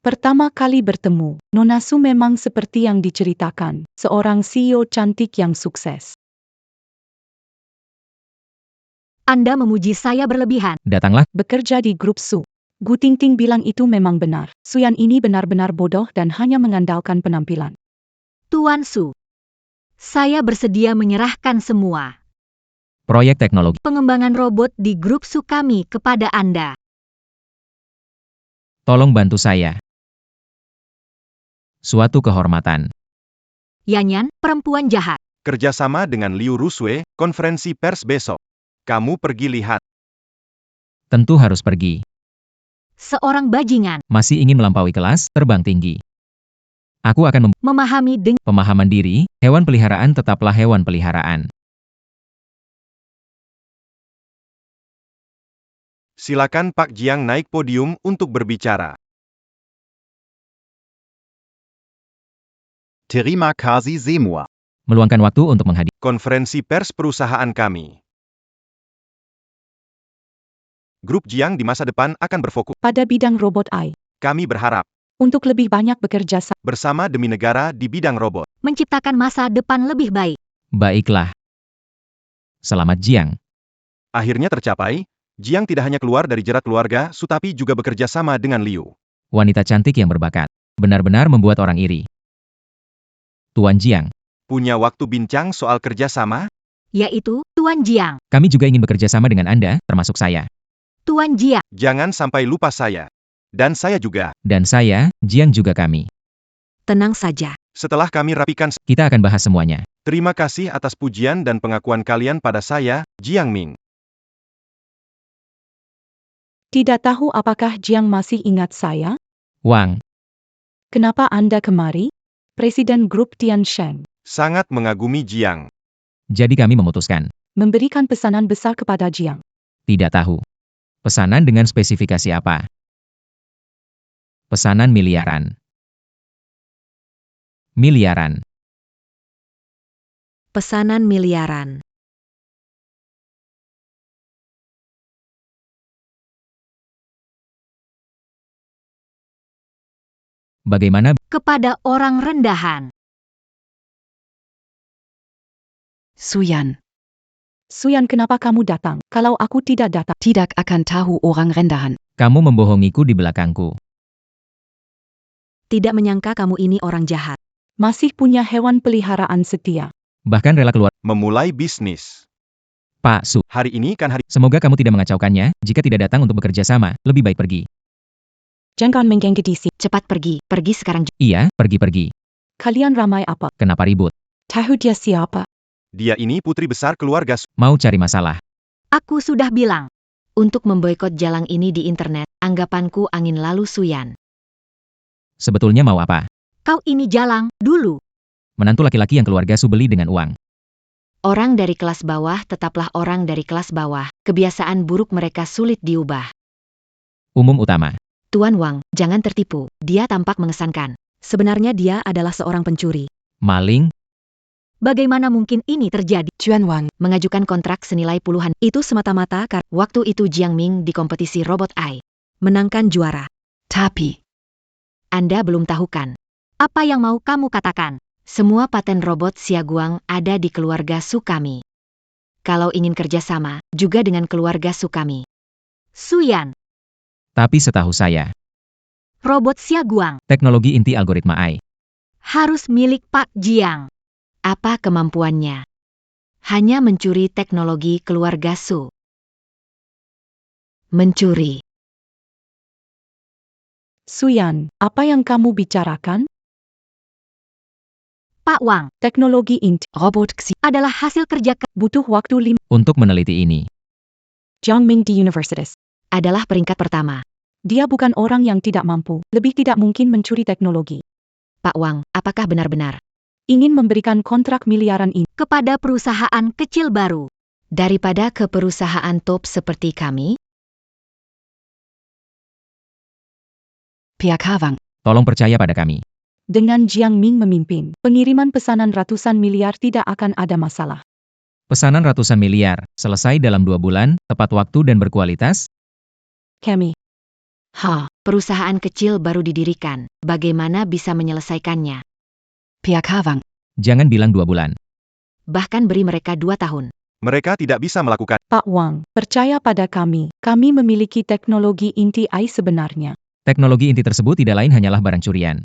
Pertama kali bertemu, Nona Su memang seperti yang diceritakan, seorang CEO cantik yang sukses. Anda memuji saya berlebihan. Datanglah, Bekerja di grup Su. Gu Tingting bilang itu memang benar. Suyan ini benar-benar bodoh dan hanya mengandalkan penampilan. Tuan Su. Saya bersedia menyerahkan semua proyek teknologi. pengembangan robot di grup Su kami kepada Anda. Tolong bantu saya. Suatu kehormatan. Yanyan, perempuan jahat. Kerjasama dengan Liu Rusue, konferensi pers besok. Kamu pergi lihat. Tentu harus pergi. Seorang bajingan. Masih ingin melampaui kelas, terbang tinggi. Aku akan Memahami dengan pemahaman diri, hewan peliharaan tetaplah hewan peliharaan. Silakan Pak Jiang naik podium untuk berbicara. Terima kasih semua. Meluangkan waktu untuk menghadiri. Konferensi pers perusahaan kami. Grup Jiang di masa depan akan berfokus. Pada bidang robot AI, Kami berharap, untuk lebih banyak bekerja sama. bersama demi negara di bidang robot. menciptakan masa depan lebih baik. Baiklah. Selamat Jiang. Akhirnya tercapai, Jiang tidak hanya keluar dari jerat keluarga Su tapi juga bekerja sama dengan Liu. Wanita cantik yang berbakat. Benar-benar membuat orang iri. Tuan Jiang, Punya waktu bincang soal kerjasama? Yaitu, Tuan Jiang. kami juga ingin bekerja sama dengan Anda, termasuk saya. Tuan Jiang. Jangan sampai lupa saya. Dan saya juga. Dan saya, Jiang juga kami. Tenang saja. Setelah kami rapikan, Kita akan bahas semuanya. terima kasih atas pujian dan pengakuan kalian pada saya, Jiang Ming. Tidak tahu apakah Jiang masih ingat saya? Wang, Kenapa Anda kemari? Presiden grup Tiansheng Sangat mengagumi Jiang. jadi kami memutuskan. memberikan pesanan besar kepada Jiang. Tidak tahu. Pesanan dengan spesifikasi apa? Pesanan miliaran. Miliaran. Pesanan miliaran. Bagaimana? Kepada orang rendahan. Suyan. Suyan, kenapa kamu datang? Kalau aku tidak datang, Tidak akan tahu orang rendahan. Kamu membohongiku di belakangku. Tidak menyangka kamu ini orang jahat. masih punya hewan peliharaan setia. Bahkan rela keluar. Memulai bisnis. Pak Su, Hari ini kan hari... semoga kamu tidak mengacaukannya. Jika tidak datang untuk bekerja sama, lebih baik pergi. Jangan mengganggu di sini. Cepat pergi. Pergi sekarang. Iya, pergi-pergi. Kalian ramai apa? Kenapa ribut? Tahu dia siapa? Dia ini putri besar keluarga Su. Mau cari masalah? Aku sudah bilang. Untuk memboikot jalang ini di internet, anggapanku angin lalu Suyan. Sebetulnya mau apa? Kau ini jalang, dulu. Menantu laki-laki yang keluarga Su beli dengan uang. Orang dari kelas bawah tetaplah orang dari kelas bawah. Kebiasaan buruk mereka sulit diubah. Umum utama. Tuan Wang, jangan tertipu. Dia tampak mengesankan. Sebenarnya dia adalah seorang pencuri. Maling. Bagaimana mungkin ini terjadi? Tuan Wang. Mengajukan kontrak senilai puluhan. Itu semata-mata karena waktu itu Jiang Ming di kompetisi robot AI. Menangkan juara. Tapi. Anda belum tahu kan? Apa yang mau kamu katakan? Semua paten robot Xiaoguang ada di keluarga Su kami. Kalau ingin kerjasama, juga dengan keluarga Su kami. Suyan, Tapi setahu saya, robot Xiaoguang teknologi inti algoritma AI. harus milik Pak Jiang. Apa kemampuannya? Hanya mencuri teknologi keluarga Su. Mencuri. Suyan, apa yang kamu bicarakan? Pak Wang, Teknologi inti Robot Xi. adalah hasil kerja butuh waktu 5. Untuk meneliti ini. Jiang Ming di Universitas. adalah peringkat pertama. Dia bukan orang yang tidak mampu, lebih tidak mungkin mencuri teknologi. Pak Wang, apakah benar-benar Ingin memberikan kontrak miliaran ini. kepada perusahaan kecil baru daripada ke perusahaan top seperti kami? PHK Wang. Tolong percaya pada kami. Dengan Jiang Ming memimpin, pengiriman pesanan ratusan miliar tidak akan ada masalah. Pesanan ratusan miliar, selesai dalam 2 bulan, tepat waktu dan berkualitas? Kami. Perusahaan kecil baru didirikan. Bagaimana bisa menyelesaikannya? PHK Wang. Jangan bilang 2 bulan. Bahkan beri mereka 2 tahun. Mereka tidak bisa melakukan. Pak Wang, percaya pada kami. Kami memiliki teknologi inti AI sebenarnya. Teknologi inti tersebut tidak lain hanyalah barang curian.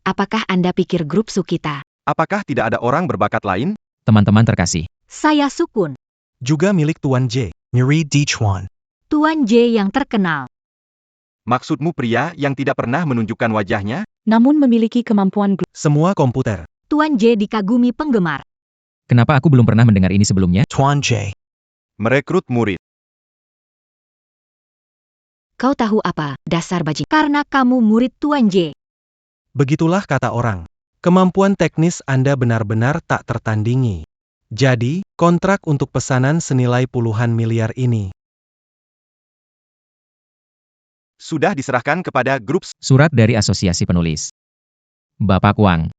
Apakah Anda pikir grup Su kita? Apakah tidak ada orang berbakat lain? Teman-teman terkasih. Saya Sukun, Juga milik Tuan J. Marie D. Chuan. Tuan J yang terkenal. Maksudmu pria yang tidak pernah menunjukkan wajahnya? Namun memiliki kemampuan Semua komputer. Tuan J dikagumi penggemar. Kenapa aku belum pernah mendengar ini sebelumnya? Tuan J. Merekrut murid. Kau tahu apa, dasar bajing? Karena kamu murid Tuan J. Begitulah kata orang. Kemampuan teknis Anda benar-benar tak tertandingi. Jadi, kontrak untuk pesanan senilai puluhan miliar ini Sudah diserahkan kepada grup. Surat dari Asosiasi Penulis. Bapak Wang.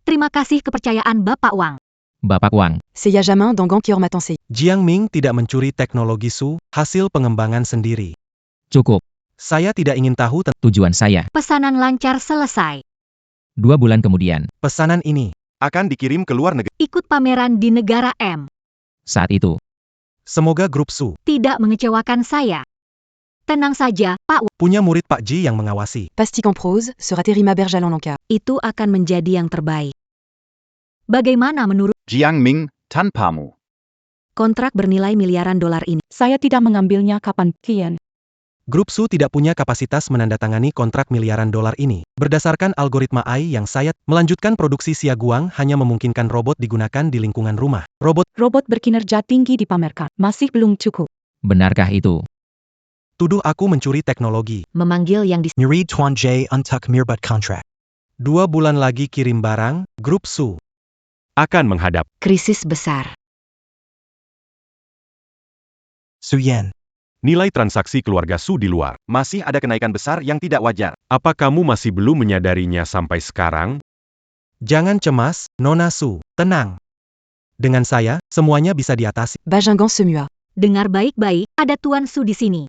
Terima kasih kepercayaan Bapak Wang. Bapak Wang. Seiya Jamin Dangang Kiormatansi. Jiang Ming tidak mencuri teknologi Su, hasil pengembangan sendiri. Cukup. Saya tidak ingin tahu tentang Tujuan saya. Pesanan lancar selesai. 2 bulan kemudian. pesanan ini. Akan dikirim ke luar negeri. Ikut pameran di negara M. Saat itu, Semoga grup Su Tidak mengecewakan saya. Tenang saja, Pak Wang. punya murid Pak Ji yang mengawasi. Pastique en prose, sera Terima Berjalan Lanka. Itu akan menjadi yang terbaik. Bagaimana menurut Jiang Ming, tanpamu. kontrak bernilai miliaran dolar ini? Saya tidak mengambilnya kapan, Kian. Grup Su tidak punya kapasitas menandatangani kontrak miliaran dolar ini. Berdasarkan algoritma AI yang saya melanjutkan produksi Siaguang hanya memungkinkan robot digunakan di lingkungan rumah. Robot berkinerja tinggi dipamerkan. Masih belum cukup. benarkah itu? Tuduh aku mencuri teknologi. Memanggil yang Marie Tuan J untuk Mirbut Contract. 2 bulan lagi kirim barang, grup Su Akan menghadap. krisis besar. Su Yan. Nilai transaksi keluarga Su di luar. Masih ada kenaikan besar yang tidak wajar. Apa kamu masih belum menyadarinya sampai sekarang? Jangan cemas, Nona Su. Tenang. Dengan saya, semuanya bisa diatasi. Bajingan Semua. Dengar baik-baik, ada Tuan Su di sini.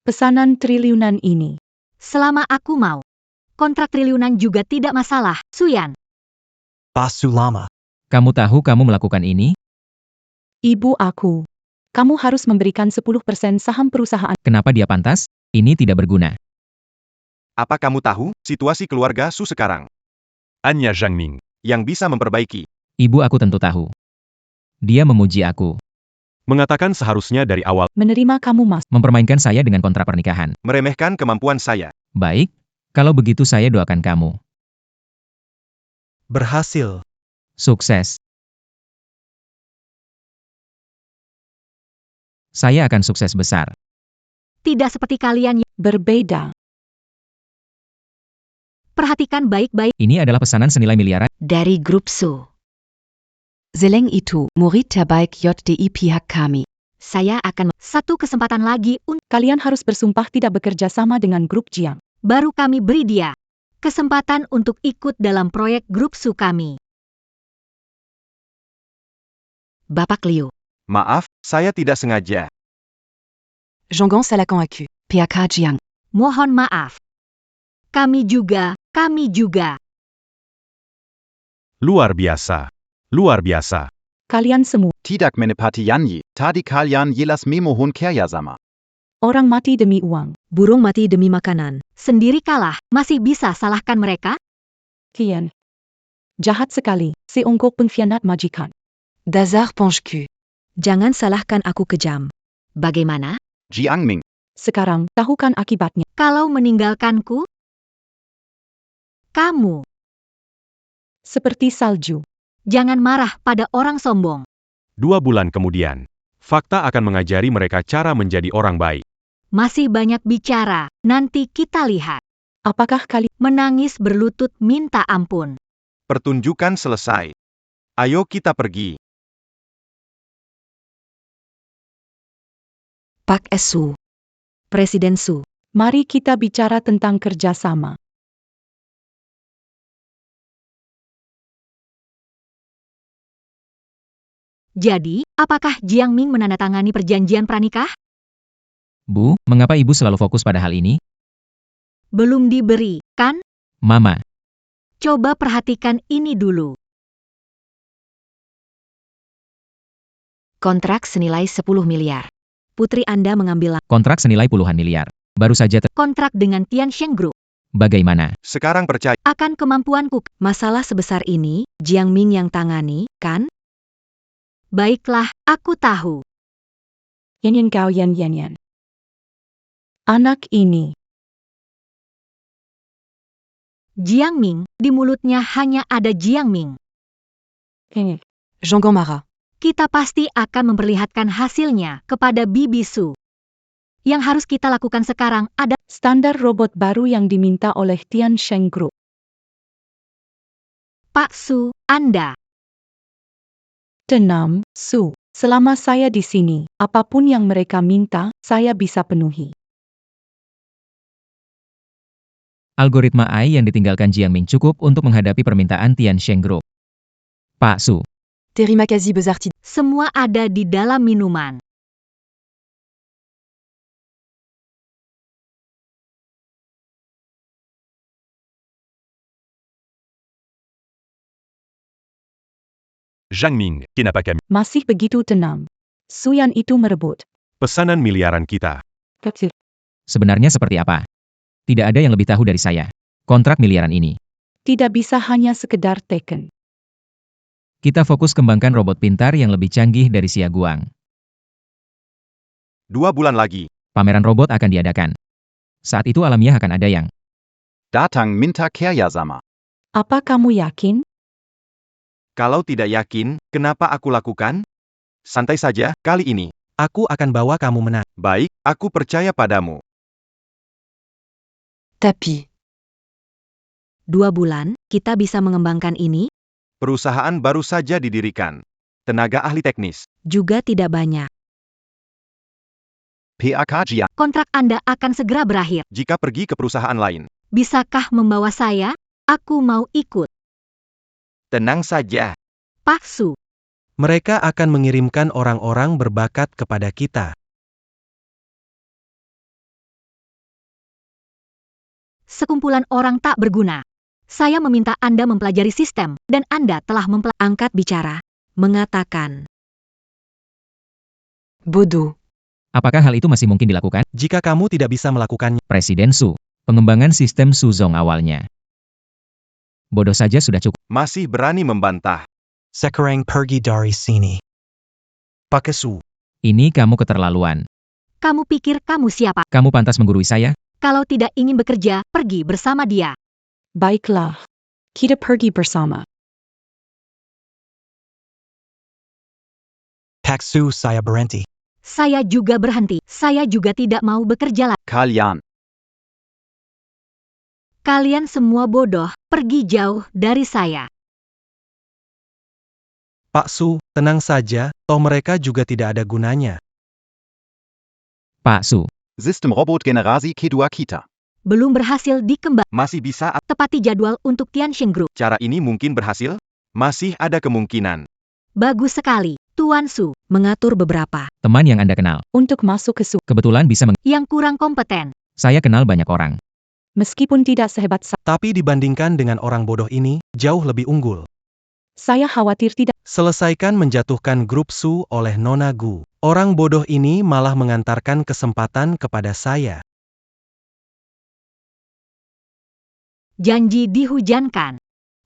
Pesanan triliunan ini. Selama aku mau. Kontrak triliunan juga tidak masalah, Suyan. Pas Su Lama. Kamu tahu kamu melakukan ini? Ibu aku. Kamu harus memberikan 10% saham perusahaan. Kenapa dia pantas? Ini tidak berguna. Apa kamu tahu situasi keluarga Su sekarang? Anya Jiang Ming. Yang bisa memperbaiki. Ibu aku tentu tahu. Dia memuji aku. Mengatakan seharusnya dari awal. Menerima kamu mas. Mempermainkan saya dengan kontrak pernikahan. Meremehkan kemampuan saya. Baik. Kalau begitu saya doakan kamu. Berhasil. Sukses. Saya akan sukses besar. Tidak seperti kalian yang Berbeda. perhatikan baik-baik Ini adalah pesanan senilai miliaran. dari grup Su. Zeleng itu, murid terbaik JDI pihak kami. Saya akan satu kesempatan lagi untuk Kalian harus bersumpah tidak bekerja sama dengan grup Jiang. baru kami beri dia kesempatan untuk ikut dalam proyek grup Su kami. Bapak Liu, Maaf, saya tidak sengaja. Jean-Gan Salakan Aku. PHK Jiang. mohon maaf. Kami juga. Luar biasa. Luar biasa. Kalian semua. Tidak menepati Yanyi, tadi kalian jelas memohon kerjasama. Orang mati demi uang. Burung mati demi makanan. Sendiri kalah, masih bisa salahkan mereka? Kian. Jahat sekali. Seonggok pengkhianat majikan. Dazar Panchku. Jangan salahkan aku kejam. Bagaimana? Jiang Ming. Sekarang, tahukan akibatnya. Kalau meninggalkanku? Kamu Seperti salju. Jangan marah pada orang sombong. 2 bulan kemudian, fakta akan mengajari mereka cara menjadi orang baik. Masih banyak bicara, nanti kita lihat. Apakah kalian Menangis berlutut minta ampun. Pertunjukan selesai. Ayo kita pergi. Pak Su. Presiden Su. Mari kita bicara tentang kerjasama. Jadi, apakah Jiang Ming menandatangani perjanjian pranikah? Bu, mengapa ibu selalu fokus pada hal ini? Belum diberi, kan? Mama, Coba perhatikan ini dulu. Kontrak senilai 10 miliar. Putri Anda mengambil kontrak senilai puluhan miliar. Baru saja kontrak dengan Tiansheng Group. bagaimana? Sekarang percaya. Akan kemampuanku. Masalah sebesar ini, Jiang Ming yang tangani, kan? Baiklah, aku tahu. Yan Gao Yan. Anak ini. Jiang Ming, di mulutnya hanya ada Jiang Ming. Jean Gomara. Kita pasti akan memperlihatkan hasilnya kepada Bibi Su. Yang harus kita lakukan sekarang ada Standar robot baru yang diminta oleh Tiansheng Group. Pak Su, Anda. Tenang, Su. Selama saya di sini, apapun yang mereka minta, saya bisa penuhi. Algoritma AI yang ditinggalkan Jiang Ming cukup untuk menghadapi permintaan Tiansheng Group. Pak Su, Terima kasih besar tidak. Semua ada di dalam minuman. Zhang Ming, kenapa kami? Masih begitu tenang. Suyan itu merebut. Pesanan miliaran kita. Kecil. sebenarnya seperti apa? Tidak ada yang lebih tahu dari saya. Kontrak miliaran ini. Tidak bisa hanya sekedar teken. Kita fokus kembangkan robot pintar yang lebih canggih dari Xia Guang. 2 bulan lagi. Pameran robot akan diadakan. Saat itu alamiah akan ada yang Datang minta kerjasama. Apa kamu yakin? Kalau tidak yakin, kenapa aku lakukan? Santai saja, kali ini. Aku akan bawa kamu menang. Baik, aku percaya padamu. Tapi. 2 bulan, kita bisa mengembangkan ini, Perusahaan baru saja didirikan. Tenaga ahli teknis. juga tidak banyak. PAK Jiang. Kontrak Anda akan segera berakhir. Jika pergi ke perusahaan lain. Bisakah membawa saya? Aku mau ikut. Tenang saja. Pak Su. Mereka akan mengirimkan orang-orang berbakat kepada kita. Sekumpulan orang tak berguna. Saya meminta Anda mempelajari sistem, dan Anda telah angkat bicara. Mengatakan, Bodoh. apakah hal itu masih mungkin dilakukan? Jika kamu tidak bisa melakukannya, Presiden Su. Pengembangan sistem Suzong awalnya. Bodoh saja sudah cukup. Masih berani membantah. Sekarang pergi dari sini. Pak Su. Ini kamu keterlaluan. kamu pikir kamu siapa? Kamu pantas menggurui saya? Kalau tidak ingin bekerja, pergi bersama dia. Baiklah. Kita pergi bersama. Pak Su saya berhenti. Saya juga berhenti. Saya juga tidak mau bekerja lagi. Kalian. Kalian semua bodoh, pergi jauh dari saya. Pak Su, tenang saja, toh mereka juga tidak ada gunanya. Pak Su. System Robot Generasi Kedua Kita. Belum berhasil dikembang. Masih bisa. Tepati jadwal untuk Tiansheng Group. Cara ini mungkin berhasil? Masih ada kemungkinan. Bagus sekali. Tuan Su mengatur beberapa Teman yang Anda kenal. Untuk masuk ke Su. Kebetulan bisa yang kurang kompeten. Saya kenal banyak orang. Meskipun tidak sehebat Tapi dibandingkan dengan orang bodoh ini, jauh lebih unggul. saya khawatir tidak. Selesaikan menjatuhkan grup Su oleh Nona Gu. Orang bodoh ini malah mengantarkan kesempatan kepada saya. Janji dihujankan.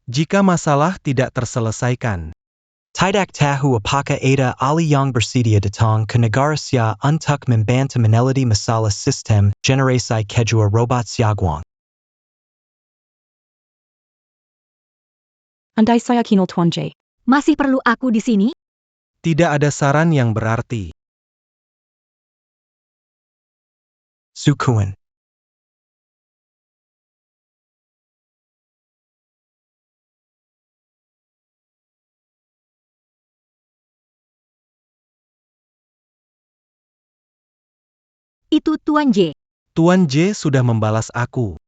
Jika masalah tidak terselesaikan, Tidak tahu apakah ada ahli yang bersedia datang ke negara saya untuk membantu meneliti masalah sistem generasi kedua robot Xia Guang. Andai saya kinol Tuan J. Masih perlu aku di sini? Tidak ada saran yang berarti. Sukuan. Itu Tuan J. Tuan J sudah membalas aku.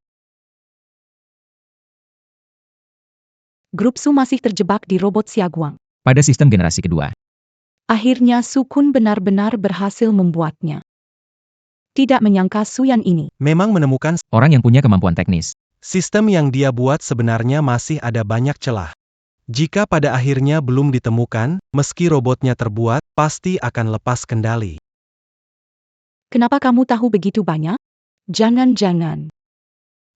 Grup Su masih terjebak di robot Siaguang. Pada sistem generasi kedua, Akhirnya Sukun benar-benar berhasil membuatnya. Tidak menyangka Suyan ini. Memang menemukan orang yang punya kemampuan teknis. sistem yang dia buat sebenarnya masih ada banyak celah. Jika pada akhirnya belum ditemukan, meski robotnya terbuat, pasti akan lepas kendali. Kenapa kamu tahu begitu banyak? Jangan-jangan.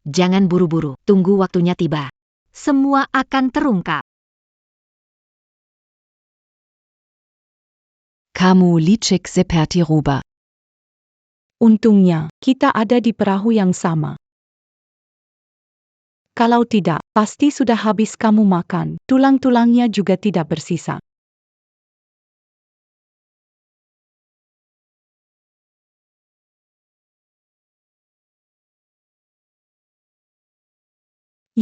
Jangan buru-buru, tunggu waktunya tiba. Semua akan terungkap. Kamu licik seperti rubah. Untungnya, kita ada di perahu yang sama. Kalau tidak, pasti sudah habis kamu makan. Tulang-tulangnya juga tidak bersisa.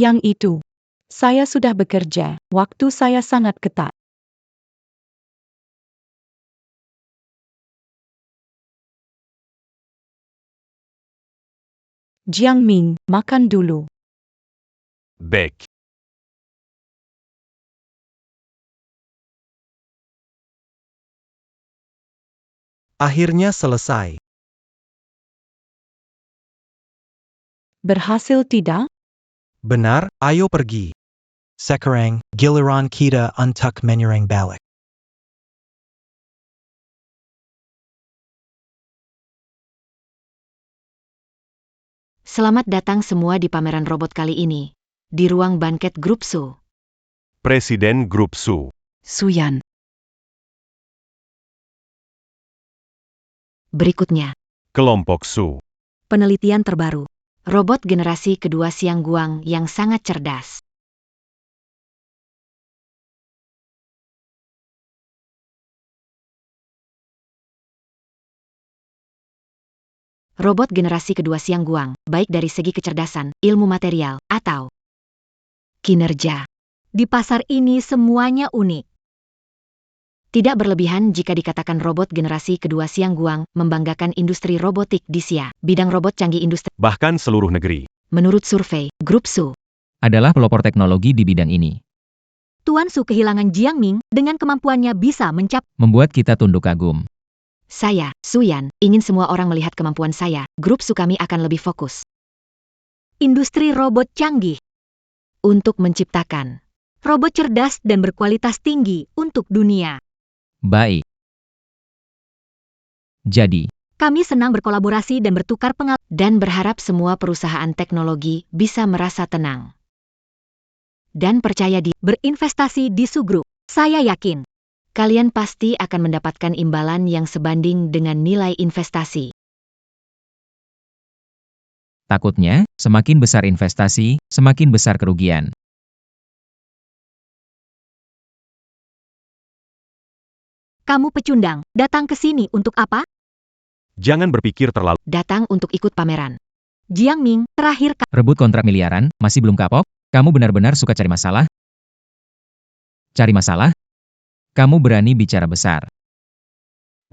Yang itu. Saya sudah bekerja. Waktu saya sangat ketat. Jiang Ming, makan dulu. Baik. Akhirnya selesai. Berhasil tidak? Benar, ayo pergi. Sekarang, giliran kita untuk menyerang balik. Selamat datang semua di pameran robot kali ini. Di ruang banket Grup Su. Presiden Grup Su. Suyan. Berikutnya, Kelompok Su. penelitian terbaru. Robot generasi kedua Siaguang yang sangat cerdas. Robot generasi kedua Siaguang, baik dari segi kecerdasan, ilmu material, atau kinerja. Di pasar ini semuanya unik. Tidak berlebihan jika dikatakan robot generasi kedua Siaguang membanggakan industri robotik di Sia, bidang robot canggih industri. Bahkan seluruh negeri. Menurut survei, Grup Su, Adalah pelopor teknologi di bidang ini. Tuan Su kehilangan Jiang Ming dengan kemampuannya bisa mencapai. Membuat kita tunduk kagum. Saya, Suyan, ingin semua orang melihat kemampuan saya. Grup Su kami akan lebih fokus. Industri robot canggih. Untuk menciptakan robot cerdas dan berkualitas tinggi untuk dunia. Baik. Jadi, Kami senang berkolaborasi dan bertukar pengalaman. Dan berharap semua perusahaan teknologi bisa merasa tenang. Dan percaya di berinvestasi di Su Group. Saya yakin kalian pasti akan mendapatkan imbalan yang sebanding dengan nilai investasi. takutnya, semakin besar investasi, semakin besar kerugian. Kamu pecundang, datang ke sini untuk apa? Jangan berpikir terlalu. Datang untuk ikut pameran. Jiang Ming, terakhir Rebut kontrak miliaran, masih belum kapok? Kamu benar-benar suka cari masalah? Cari masalah? Kamu berani bicara besar.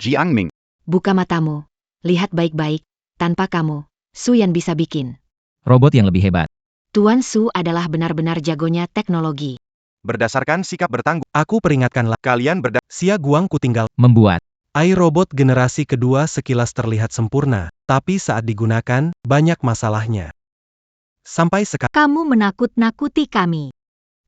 Jiang Ming. buka matamu. Lihat baik-baik, tanpa kamu, Suyan bisa bikin. Robot yang lebih hebat. Tuan Su adalah benar-benar jagonya teknologi. Berdasarkan sikap bertanggung, Aku peringatkanlah, kalian Siaguang kutinggal. Membuat. AI robot generasi kedua sekilas terlihat sempurna, tapi saat digunakan, banyak masalahnya. Sampai sekarang, Kamu menakut-nakuti kami.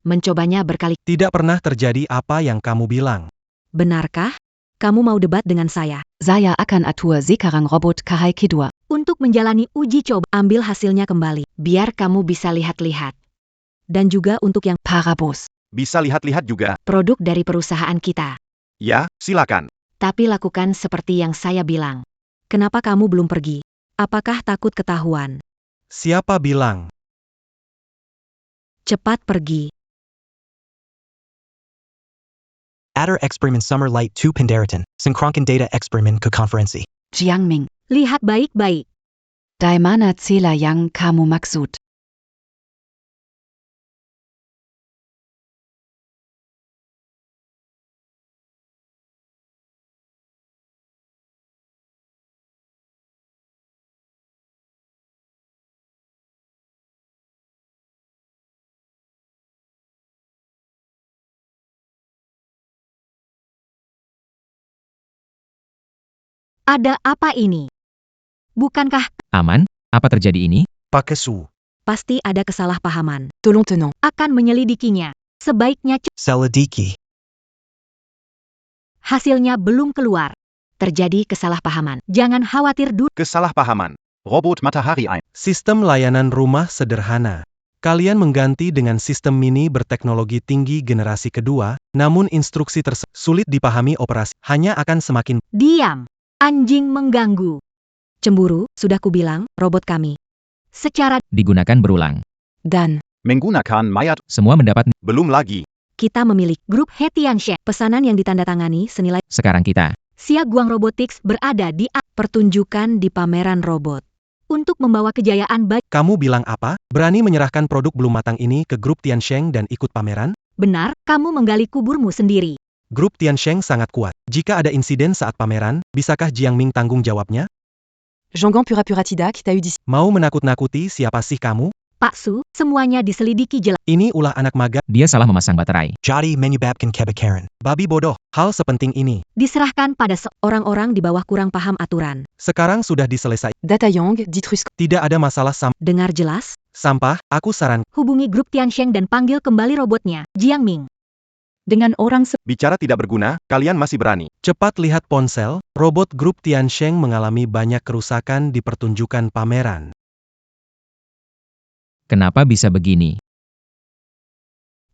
Mencobanya berkali. tidak pernah terjadi apa yang kamu bilang. Benarkah? Kamu mau debat dengan saya? Saya akan atur sekarang robot kahai kedua. Untuk menjalani uji coba, ambil hasilnya kembali. Biar kamu bisa lihat-lihat. Dan juga untuk yang Parabos. bisa lihat-lihat juga. produk dari perusahaan kita. Ya, silakan. Tapi lakukan seperti yang saya bilang. Kenapa kamu belum pergi? Apakah takut ketahuan? Siapa bilang? Cepat pergi. Adder eksperimen Summer Light 2 Pendaratan, Synkronkan data eksperimen ke konferensi. Jiangming. Lihat baik-baik. Di mana cila yang kamu maksud? Ada apa ini? Bukankah Aman? Apa terjadi ini? Pakesu. pasti ada kesalahpahaman? Tolong tenang. Akan menyelidikinya. Sebaiknya Seladiki. hasilnya belum keluar. Terjadi kesalahpahaman. Jangan khawatir dulu. Kesalahpahaman. Robot Matahari 1. Sistem layanan rumah sederhana. Kalian mengganti dengan sistem mini berteknologi tinggi generasi kedua, namun instruksi tersebut sulit dipahami operasi, hanya akan semakin Diam. Anjing mengganggu. Cemburu, sudah kubilang, robot kami. Secara Digunakan berulang. Dan Menggunakan mayat. Semua mendapat. Belum lagi. kita memiliki grup Hetianshe. Pesanan yang ditandatangani senilai Sekarang kita. Xia Guang Robotics berada di pertunjukan di pameran robot. Untuk membawa kejayaan bagi Kamu bilang apa? Berani menyerahkan produk belum matang ini ke grup Tiansheng dan ikut pameran? benar, kamu menggali kuburmu sendiri. Grup Tiansheng sangat kuat. Jika ada insiden saat pameran, bisakah Jiangming tanggung jawabnya? Jeonggang pura-pura tidak kita d'ici. Mau menakut-nakuti siapa sih kamu? Pak Su, semuanya diselidiki jelas. Ini ulah anak magang, Dia salah memasang baterai. Jadi menyebabkan kebakaran. babi bodoh. Hal sepenting ini. Diserahkan pada orang-orang di bawah kurang paham aturan. Sekarang sudah diselesaikan. Data Yang, Ditrus. Tidak ada masalah Dengar jelas? sampah, aku saran. Hubungi grup Tiansheng dan panggil kembali robotnya, Jiangming. Dengan orang Bicara tidak berguna, kalian masih berani. Cepat lihat ponsel, robot grup Tiansheng mengalami banyak kerusakan di pertunjukan pameran. Kenapa bisa begini?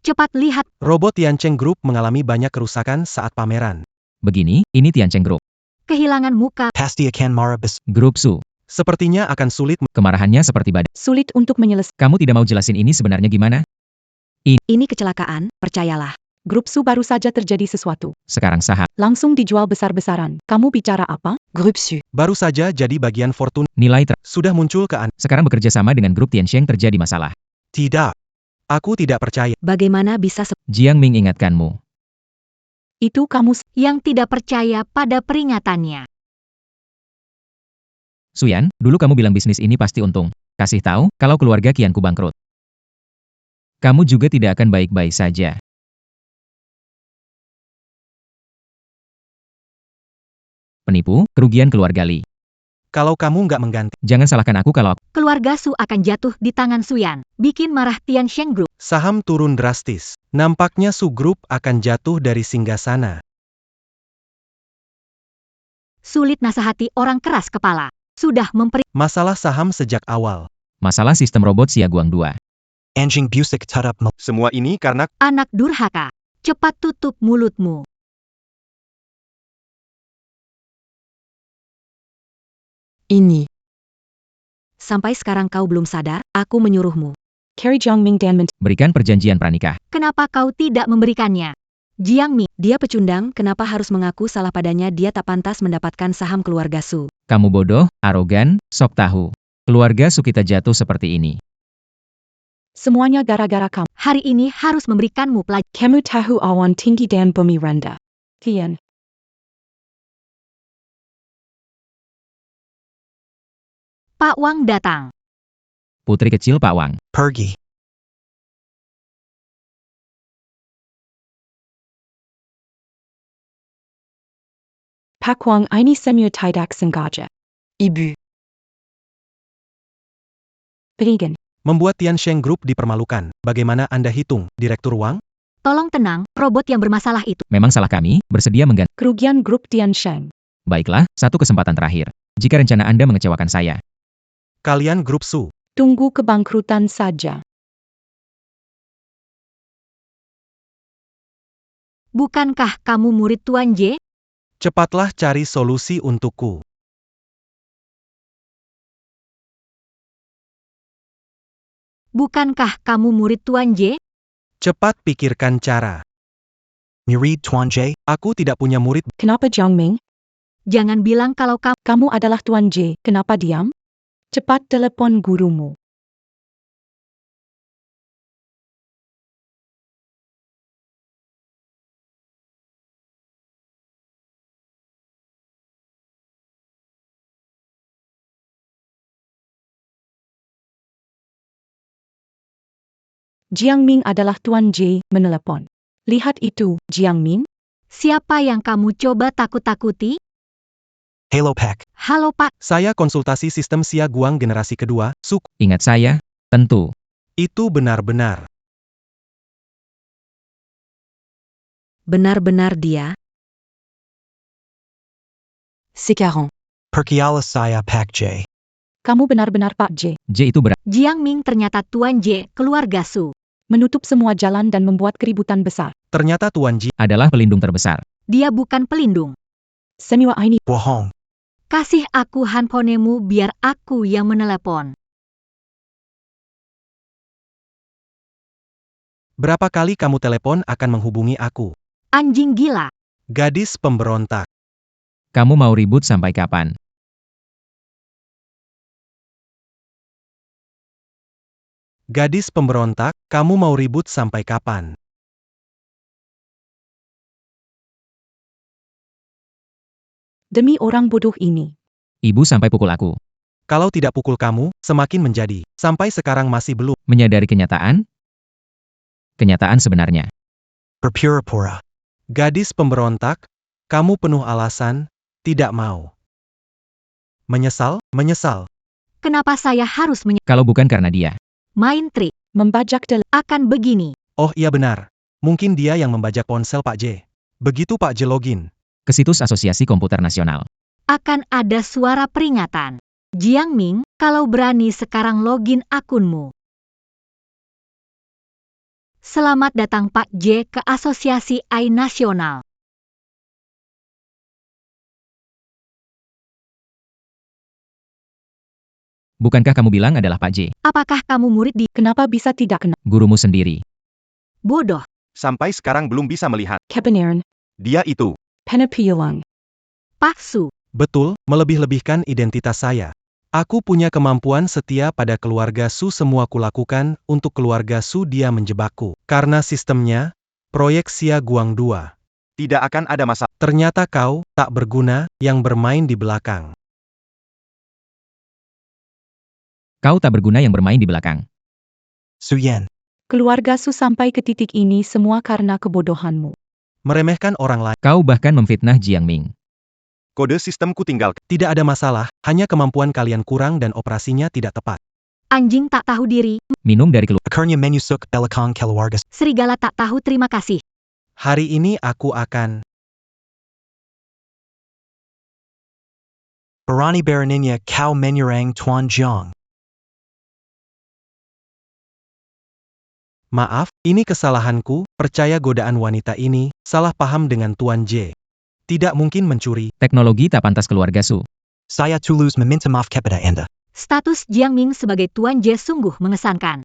Cepat lihat, Robot Tiansheng Group mengalami banyak kerusakan saat pameran. Begini, ini Tiansheng Group. kehilangan muka. Pasti akan marah besar. Grup Su. Sepertinya akan sulit. Kemarahannya seperti badai. sulit untuk menyelesaikan. Kamu tidak mau jelasin ini sebenarnya gimana? Ini kecelakaan, percayalah. Grup Su baru saja terjadi sesuatu. Sekarang saham. Langsung dijual besar-besaran. Kamu bicara apa? Grup Su. Baru saja jadi bagian Fortune. Nilai Sudah muncul ke Sekarang bekerja sama dengan grup Tiansheng terjadi masalah. Tidak. Aku tidak percaya. Bagaimana bisa Jiangming ingatkanmu. Itu kamu yang tidak percaya pada peringatannya? Suyan, dulu kamu bilang bisnis ini pasti untung. Kasih tahu, kalau keluarga Kianku bangkrut. Kamu juga tidak akan baik-baik saja. Penipu, kerugian keluarga Li. Kalau kamu nggak mengganti, Jangan salahkan aku kalau Keluarga Su akan jatuh di tangan Suyan. Bikin marah Tiansheng Group. saham turun drastis. Nampaknya Su Group akan jatuh dari singgasana. Sulit nasihati orang keras kepala. Sudah Masalah saham sejak awal. masalah sistem robot Siaguang 2. Anjing busik tetap Semua ini karena anak durhaka. Cepat tutup mulutmu. Ini. Sampai sekarang kau belum sadar, aku menyuruhmu. Carrie Jiangming dan Berikan perjanjian pranikah. Kenapa kau tidak memberikannya? Jiangming, dia pecundang, kenapa harus mengaku salah padanya? Dia tak pantas mendapatkan saham keluarga Su. Kamu bodoh, arogan, sok tahu. Keluarga Su kita jatuh seperti ini. semuanya gara-gara kamu. Hari ini harus memberikanmu pelajaran. Kamu tahu awan tinggi dan bumi rendah. Tian. Pak Wang datang. Putri kecil Pak Wang. pergi. Pak Wang ini semua tidak sengaja. Ibu. Berikan. Membuat Tiansheng Group dipermalukan. Bagaimana Anda hitung, Direktur Wang? Tolong tenang, robot yang bermasalah itu. Memang salah kami, bersedia mengganti. Kerugian grup Tiansheng. Baiklah, satu kesempatan terakhir. Jika rencana Anda mengecewakan saya, Kalian Grup Su. Tunggu kebangkrutan saja. Bukankah kamu murid Tuan J? Cepatlah cari solusi untukku. Bukankah kamu murid Tuan J? Cepat pikirkan cara. Murid Tuan J. Aku tidak punya murid. Kenapa Jiang Ming? Jangan bilang kalau kamu... Kamu adalah Tuan J. Kenapa diam? Cepat telepon gurumu. Jiang Ming adalah Tuan J. menelepon. Lihat itu, Jiang Ming. Siapa yang kamu coba takut-takuti? Halo Pak. Halo Pak, Saya konsultasi sistem Xia Guang generasi kedua, Suk. Ingat saya? Tentu. Itu benar-benar. benar-benar dia? Sekarang. Perkiala saya Pak J. Kamu benar-benar Pak J. J itu berat. Jiang Ming ternyata Tuan J, keluarga Su. Menutup semua jalan dan membuat keributan besar. Ternyata Tuan Ji Adalah pelindung terbesar. Dia bukan pelindung. Semua ini Bohong. Kasih aku handphonemu biar aku yang menelepon. Berapa kali kamu telepon akan menghubungi aku? Anjing gila. Gadis pemberontak. Kamu mau ribut sampai kapan? Gadis pemberontak, kamu mau ribut sampai kapan? demi orang bodoh ini. Ibu sampai pukul aku. Kalau tidak pukul kamu, semakin menjadi. Sampai sekarang masih belum. Menyadari kenyataan? Kenyataan sebenarnya. Berpura-pura. Gadis pemberontak, kamu penuh alasan, tidak mau. Menyesal, menyesal. Kenapa saya harus Kalau bukan karena dia. main trik? Membajak Akan begini. Oh iya benar. Mungkin dia yang membajak ponsel Pak J. Begitu Pak J login. Ke situs Asosiasi Komputer Nasional. Akan ada suara peringatan. Jiang Ming, kalau berani sekarang login akunmu. Selamat datang Pak J ke Asosiasi AI Nasional. Bukankah kamu bilang adalah Pak J? Apakah kamu murid di Kenapa bisa tidak kena? Gurumu sendiri. bodoh? Sampai sekarang belum bisa melihat. Kebenaran. Dia itu. Penepilang. Pak Su. Betul, melebih-lebihkan identitas saya. Aku punya kemampuan setia pada keluarga Su, semua kulakukan untuk keluarga Su, dia menjebakku. Karena sistemnya, proyek Xia Guang 2. Tidak akan ada masalah. Ternyata kau, tak berguna, yang bermain di belakang. Kau tak berguna yang bermain di belakang. Suyen. Keluarga Su sampai ke titik ini semua karena kebodohanmu. Meremehkan orang lain. Kau bahkan memfitnah Jiang Ming. Kode sistemku tinggalkan. Tidak ada masalah, hanya kemampuan kalian kurang dan operasinya tidak tepat. Anjing tak tahu diri. Minum dari keluar. Akhirnya menusuk belakang keluarga. Serigala tak tahu terima kasih. Hari ini aku akan... Berani beraninya kau menyerang Tuan Jiang. Maaf, ini kesalahanku, percaya godaan wanita ini, salah paham dengan Tuan J. Tidak mungkin mencuri. Teknologi tak pantas keluarga Su. Saya tulus meminta maaf kepada Anda. Status Jiang Ming sebagai Tuan J sungguh mengesankan.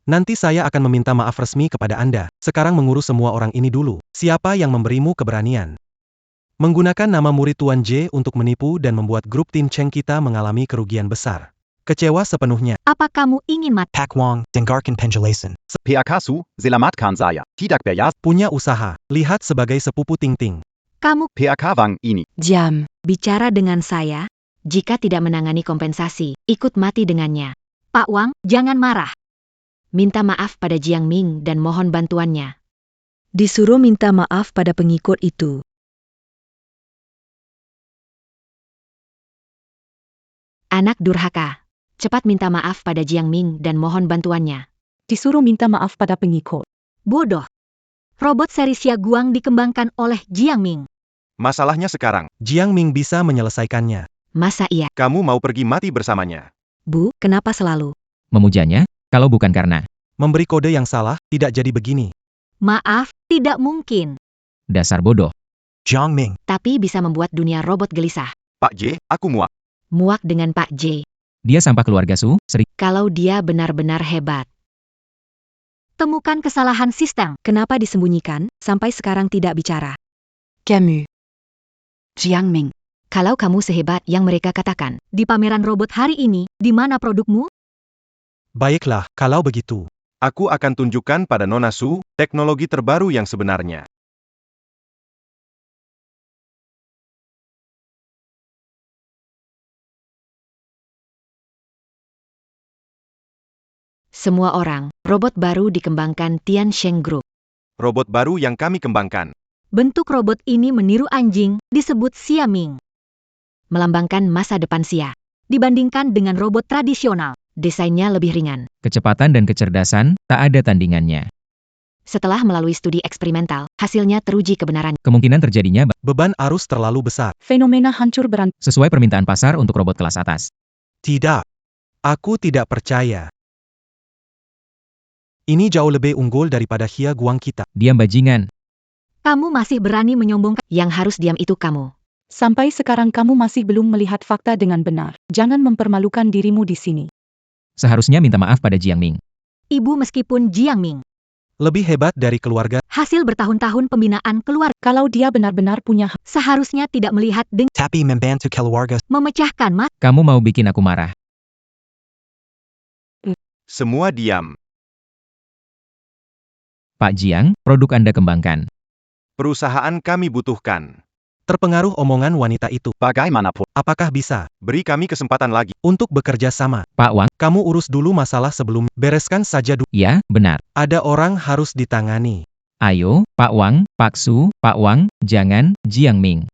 Nanti saya akan meminta maaf resmi kepada Anda. Sekarang mengurus semua orang ini dulu. Siapa yang memberimu keberanian? Menggunakan nama murid Tuan J untuk menipu dan membuat grup Tin Cheng kita mengalami kerugian besar. Kecewa sepenuhnya. Apa kamu ingin mati? Pak Wong, dengarkan penjelasan. PAKSU, selamatkan saya. Tidak bayar. Punya usaha. Lihat sebagai sepupu Ting Ting. Kamu PAK Wang ini. Diam. bicara dengan saya. Jika tidak menangani kompensasi, ikut mati dengannya. Pak Wang, jangan marah. Minta maaf pada Jiang Ming dan mohon bantuannya. Disuruh minta maaf pada pengikut itu. Anak durhaka. Cepat minta maaf pada Jiang Ming dan mohon bantuannya. Disuruh minta maaf pada pengikut. Bodoh. Robot seri Xia Guang dikembangkan oleh Jiang Ming. Masalahnya sekarang, Jiang Ming bisa menyelesaikannya. Masa iya? kamu mau pergi mati bersamanya. Bu, kenapa selalu? Memujanya, kalau bukan karena. Memberi kode yang salah, tidak jadi begini. Maaf, tidak mungkin. Dasar bodoh. Jiang Ming. Tapi bisa membuat dunia robot gelisah. Pak J, aku muak. Muak dengan Pak J. Dia sampah keluarga Su, Kalau dia benar-benar hebat. Temukan kesalahan sistem. Kenapa disembunyikan, sampai sekarang tidak bicara? Camus. Jiangming. Kalau kamu sehebat yang mereka katakan, di pameran robot hari ini, di mana produkmu? Baiklah, kalau begitu. Aku akan tunjukkan pada Nona Su, teknologi terbaru yang sebenarnya. Semua orang, robot baru dikembangkan Tiansheng Group. Robot baru yang kami kembangkan. Bentuk robot ini meniru anjing, disebut Xiaming. Melambangkan masa depan Xia. Dibandingkan dengan robot tradisional, desainnya lebih ringan. Kecepatan dan kecerdasan, tak ada tandingannya. Setelah melalui studi eksperimental, hasilnya teruji kebenaran. Kemungkinan terjadinya Beban arus terlalu besar. Fenomena hancur berantakan. sesuai permintaan pasar untuk robot kelas atas. Tidak. Aku tidak percaya. Ini jauh lebih unggul daripada Hia Guang kita. Diam bajingan. Kamu masih berani menyombongkan. Yang harus diam itu kamu. Sampai sekarang kamu masih belum melihat fakta dengan benar. Jangan mempermalukan dirimu di sini. Seharusnya minta maaf pada Jiang Ming. Ibu meskipun Jiangming. Lebih hebat dari keluarga. Hasil bertahun-tahun pembinaan keluarga. Kalau dia benar-benar punya hak, Seharusnya tidak melihat dengan Tapi membantu keluarga. memecahkan mata. Kamu mau bikin aku marah. Semua diam. Pak Jiang, produk Anda kembangkan. Perusahaan kami butuhkan. Terpengaruh omongan wanita itu. Bagaimanapun, Apakah bisa? Beri kami kesempatan lagi. Untuk bekerja sama. Pak Wang, Kamu urus dulu masalah sebelum. Bereskan saja dulu. ya, benar. Ada orang harus ditangani. Ayo, Pak Wang, Pak Su, Pak Wang, jangan, Jiang Ming.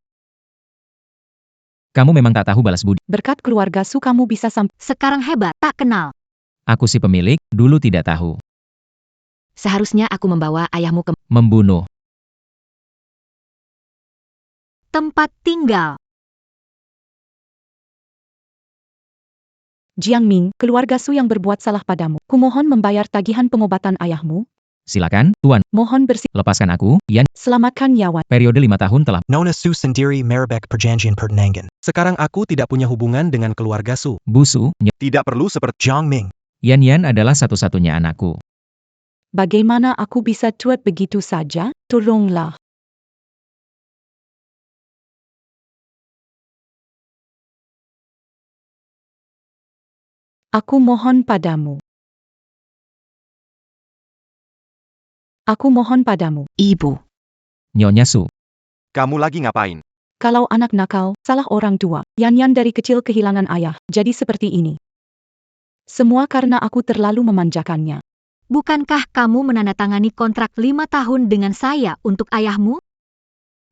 Kamu memang tak tahu balas budi. berkat keluarga Su kamu bisa sampai. Sekarang hebat, tak kenal. Aku si pemilik, dulu tidak tahu. Seharusnya aku membawa ayahmu ke Membunuh. tempat tinggal. Jiangming, keluarga Su yang berbuat salah padamu. Kumohon membayar tagihan pengobatan ayahmu. Silakan, Tuan, Mohon bersih. lepaskan aku, Yan. Selamatkan nyawa. Periode 5 tahun telah. Nona Su sendiri merabak perjanjian pertenangan. Sekarang aku tidak punya hubungan dengan keluarga Su. Busu, Tidak perlu seperti Jiang Ming. Yan adalah satu-satunya anakku. Bagaimana aku bisa cuek begitu saja? Tolonglah. Aku mohon padamu. Aku mohon padamu. Ibu. Nyonya Su. kamu lagi ngapain. Kalau anak nakal, salah orang tua. Yan dari kecil kehilangan ayah, jadi seperti ini. Semua karena aku terlalu memanjakannya. Bukankah kamu menandatangani kontrak 5 tahun dengan saya untuk ayahmu?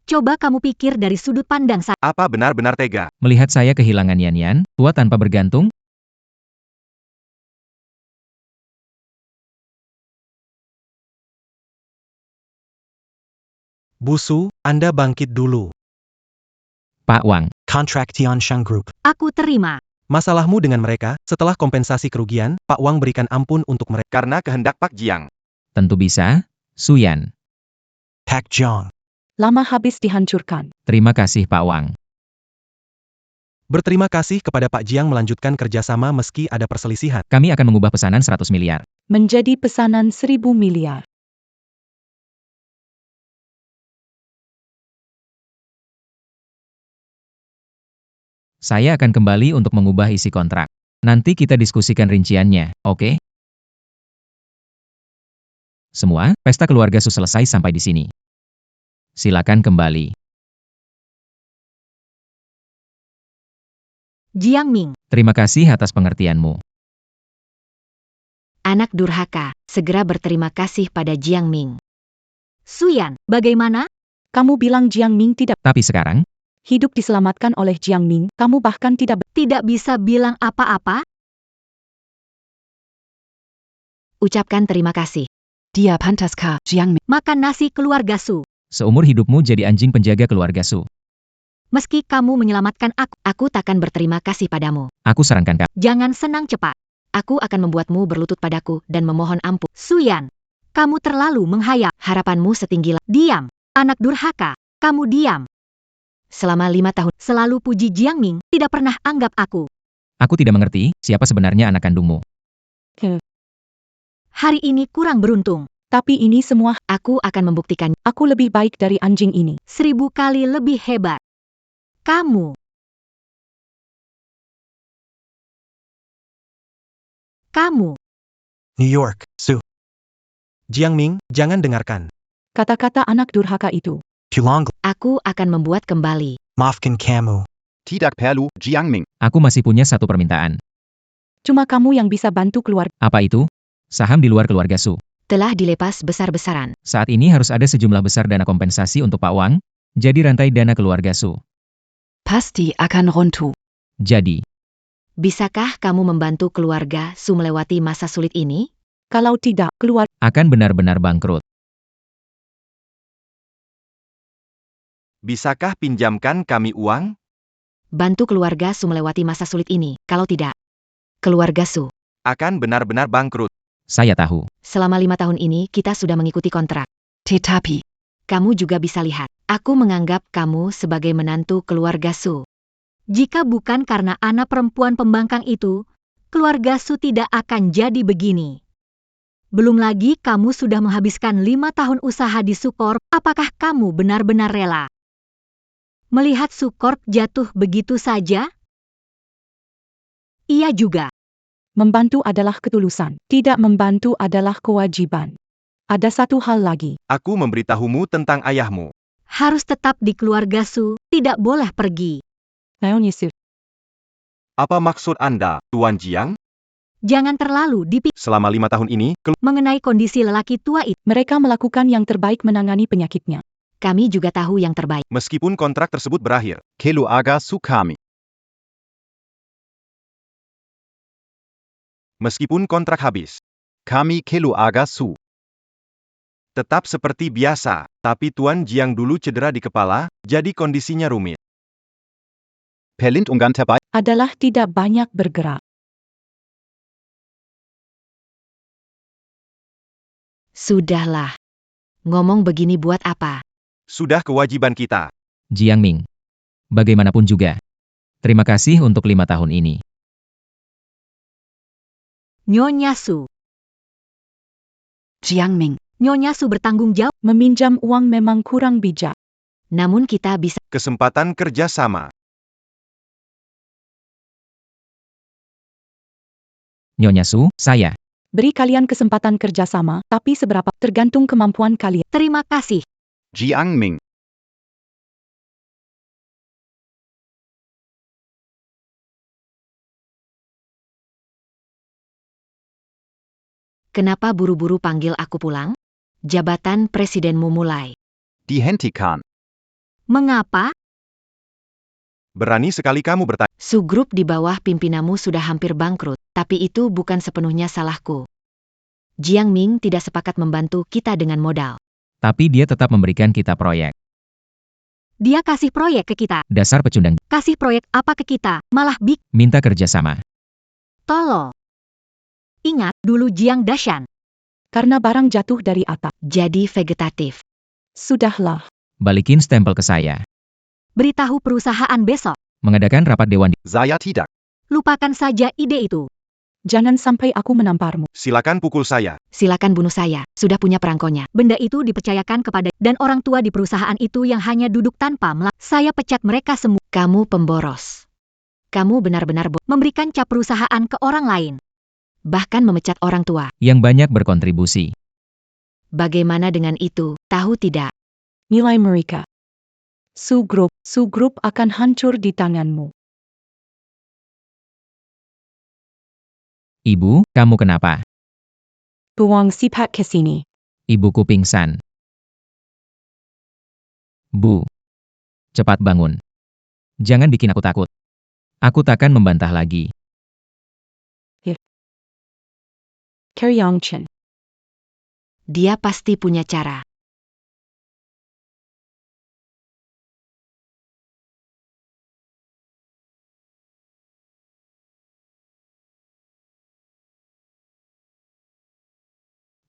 Coba kamu pikir dari sudut pandang saya. Apa benar-benar tega? Melihat saya kehilangan Yan, tua tanpa bergantung, Busu, Anda bangkit dulu. Pak Wang. Kontrak Tiansheng Group. Aku terima. Masalahmu dengan mereka, setelah kompensasi kerugian, Pak Wang berikan ampun untuk mereka. Karena kehendak Pak Jiang. Tentu bisa, Suyan. Pak Jiang. Lama habis dihancurkan. Terima kasih Pak Wang. Berterima kasih kepada Pak Jiang melanjutkan kerjasama meski ada perselisihan. Kami akan mengubah pesanan 100 miliar. Menjadi pesanan 1000 miliar. Saya akan kembali untuk mengubah isi kontrak. Nanti kita diskusikan rinciannya, oke? Semua, pesta keluarga Su selesai sampai di sini. Silakan kembali. Jiangming, Terima kasih atas pengertianmu. anak durhaka, segera berterima kasih pada Jiangming. Suyan, bagaimana? Kamu bilang Jiangming tidak Tapi sekarang, hidup diselamatkan oleh Jiangming, kamu bahkan tidak Tidak bisa bilang apa-apa? Ucapkan terima kasih. Dia pantaskah, Jiang Ming? Makan nasi keluarga Su. seumur hidupmu jadi anjing penjaga keluarga Su. Meski kamu menyelamatkan aku takkan berterima kasih padamu. Aku sarankan kamu. Jangan senang cepat. Aku akan membuatmu berlutut padaku dan memohon ampun. Suyan, kamu terlalu menghayal. Harapanmu setinggi diam, anak durhaka. Kamu diam. Selama 5 tahun, selalu puji Jiangming, tidak pernah anggap aku. Aku tidak mengerti, siapa sebenarnya anak kandungmu. Hari ini kurang beruntung. Tapi ini semua, Aku akan membuktikan aku lebih baik dari anjing ini. 1000 kali lebih hebat. Kamu. Kamu. New York, Su. Jiang Ming, jangan dengarkan. Kata-kata anak durhaka itu. Pulong, Aku akan membuat kembali. Mafkin Kamu. Tidak perlu, Jiangming. Aku masih punya satu permintaan. Cuma kamu yang bisa bantu keluar. Apa itu? Saham di luar keluarga Su. Telah dilepas besar-besaran. Saat ini harus ada sejumlah besar dana kompensasi untuk Pak Wang, jadi rantai dana keluarga Su. Pasti akan runtuh. Jadi, Bisakah kamu membantu keluarga Su melewati masa sulit ini? Kalau tidak, keluar. akan benar-benar bangkrut. Bisakah pinjamkan kami uang? Bantu keluarga Su melewati masa sulit ini. Kalau tidak, keluarga Su. Akan benar-benar bangkrut. Saya tahu. Selama 5 tahun ini kita sudah mengikuti kontrak. Tetapi, Kamu juga bisa lihat. Aku menganggap kamu sebagai menantu keluarga Su. Jika bukan karena anak perempuan pembangkang itu, keluarga Su tidak akan jadi begini. Belum lagi kamu sudah menghabiskan 5 tahun usaha di Sukorp, apakah kamu benar-benar rela melihat Sukorp jatuh begitu saja? Iya juga. Membantu adalah ketulusan. Tidak membantu adalah kewajiban. Ada satu hal lagi. Aku memberitahumu tentang ayahmu. Harus tetap di keluarga Su, tidak boleh pergi. Naon Yusuf. Apa maksud Anda, Tuan Jiang? Jangan terlalu dipikir Selama 5 tahun ini, mengenai kondisi lelaki tua itu. Mereka melakukan yang terbaik menangani penyakitnya. Kami juga tahu yang terbaik. meskipun kontrak tersebut berakhir, Keluarga Su kami. meskipun kontrak habis, Kami keluarga Su. tetap seperti biasa, tapi Tuan Jiang dulu cedera di kepala, jadi kondisinya rumit. Perlindungan terbaik. Adalah tidak banyak bergerak. Sudahlah. Ngomong begini buat apa? Sudah kewajiban kita. Jiang Ming. Bagaimanapun juga. Terima kasih untuk 5 tahun ini. Nyonya Su. Jiang Ming, Nyonya Su bertanggung jawab, Meminjam uang memang kurang bijak. namun kita bisa. Kesempatan kerja sama. Nyonya Su, saya. Beri kalian kesempatan kerjasama, tapi seberapa tergantung kemampuan kalian. Terima kasih. Jiangming. Kenapa buru-buru panggil aku pulang? Jabatan presidenmu mulai. Dihentikan. Mengapa? Berani sekali kamu bertanya. Su Grup di bawah pimpinanmu sudah hampir bangkrut, tapi itu bukan sepenuhnya salahku. Jiang Ming tidak sepakat membantu kita dengan modal. Tapi dia tetap memberikan kita proyek. Dia kasih proyek ke kita. Dasar pecundang. Kasih proyek apa ke kita? Malah Minta kerjasama. tolol. Ingat, dulu Jiang Dashan. Karena barang jatuh dari atap. Jadi vegetatif. Sudahlah. Balikin stempel ke saya. Beritahu perusahaan besok. Mengadakan rapat dewan di... Saya tidak. Lupakan saja ide itu. Jangan sampai aku menamparmu. Silakan pukul saya. Silakan bunuh saya. Sudah punya perangkonya. Benda itu dipercayakan kepada dan orang tua di perusahaan itu yang hanya duduk tanpa melak. Saya pecat mereka semua. Kamu pemboros. Kamu benar-benar memberikan cap perusahaan ke orang lain. Bahkan memecat orang tua. yang banyak berkontribusi. Bagaimana dengan itu? Tahu tidak? Nilai mereka. Su Grup akan hancur di tanganmu. Ibu, kamu kenapa? Buang sipak ke sini. Ibuku pingsan. Bu. Cepat bangun. Jangan bikin aku takut. Aku takkan membantah lagi. Carry Chen. Dia pasti punya cara.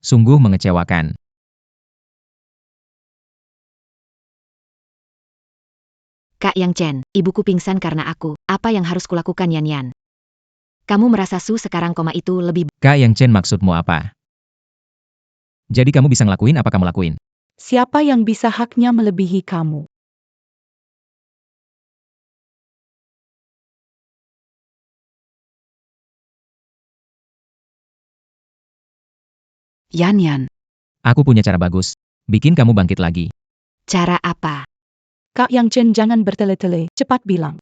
Sungguh mengecewakan. Kak Yang Chen, ibuku pingsan karena aku. Apa yang harus kulakukan, Yan Yan? Kamu merasa Su sekarang koma itu lebih... Kak Yang Chen, maksudmu apa? Jadi kamu bisa ngelakuin apa kamu lakuin. Siapa yang bisa haknya melebihi kamu? Yan Yan. Aku punya cara bagus. Bikin kamu bangkit lagi. Cara apa? Kak Yang Chen jangan bertele-tele, cepat bilang.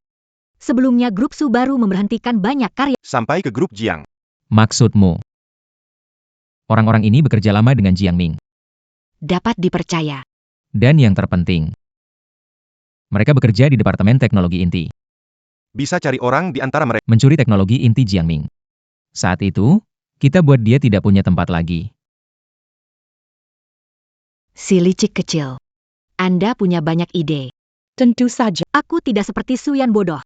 Sebelumnya grup Su baru memberhentikan banyak karya. Sampai ke grup Jiang. Maksudmu? Orang-orang ini bekerja lama dengan Jiang Ming. Dapat dipercaya. Dan yang terpenting, mereka bekerja di Departemen Teknologi Inti. Bisa cari orang di antara mereka. Mencuri teknologi inti Jiang Ming. Saat itu, kita buat dia tidak punya tempat lagi. Si licik kecil. Anda punya banyak ide. Tentu saja, Aku tidak seperti Suyan bodoh.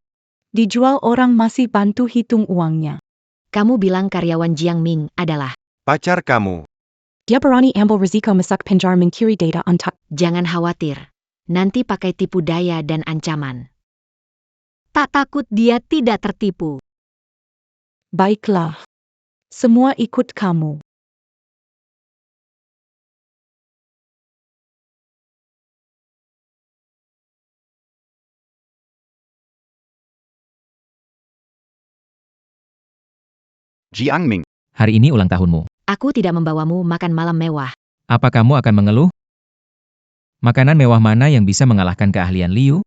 dijual orang masih bantu hitung uangnya. Kamu bilang karyawan Jiang Ming adalah. Pacar kamu. Dia berani ambil risiko masak penjar mengkiri data antak. Jangan khawatir. Nanti pakai tipu daya dan ancaman. Tak takut dia tidak tertipu. Baiklah. Semua ikut kamu. Jiang Ming. Hari ini ulang tahunmu. Aku tidak membawamu makan malam mewah. Apa kamu akan mengeluh? Makanan mewah mana yang bisa mengalahkan keahlian Liu?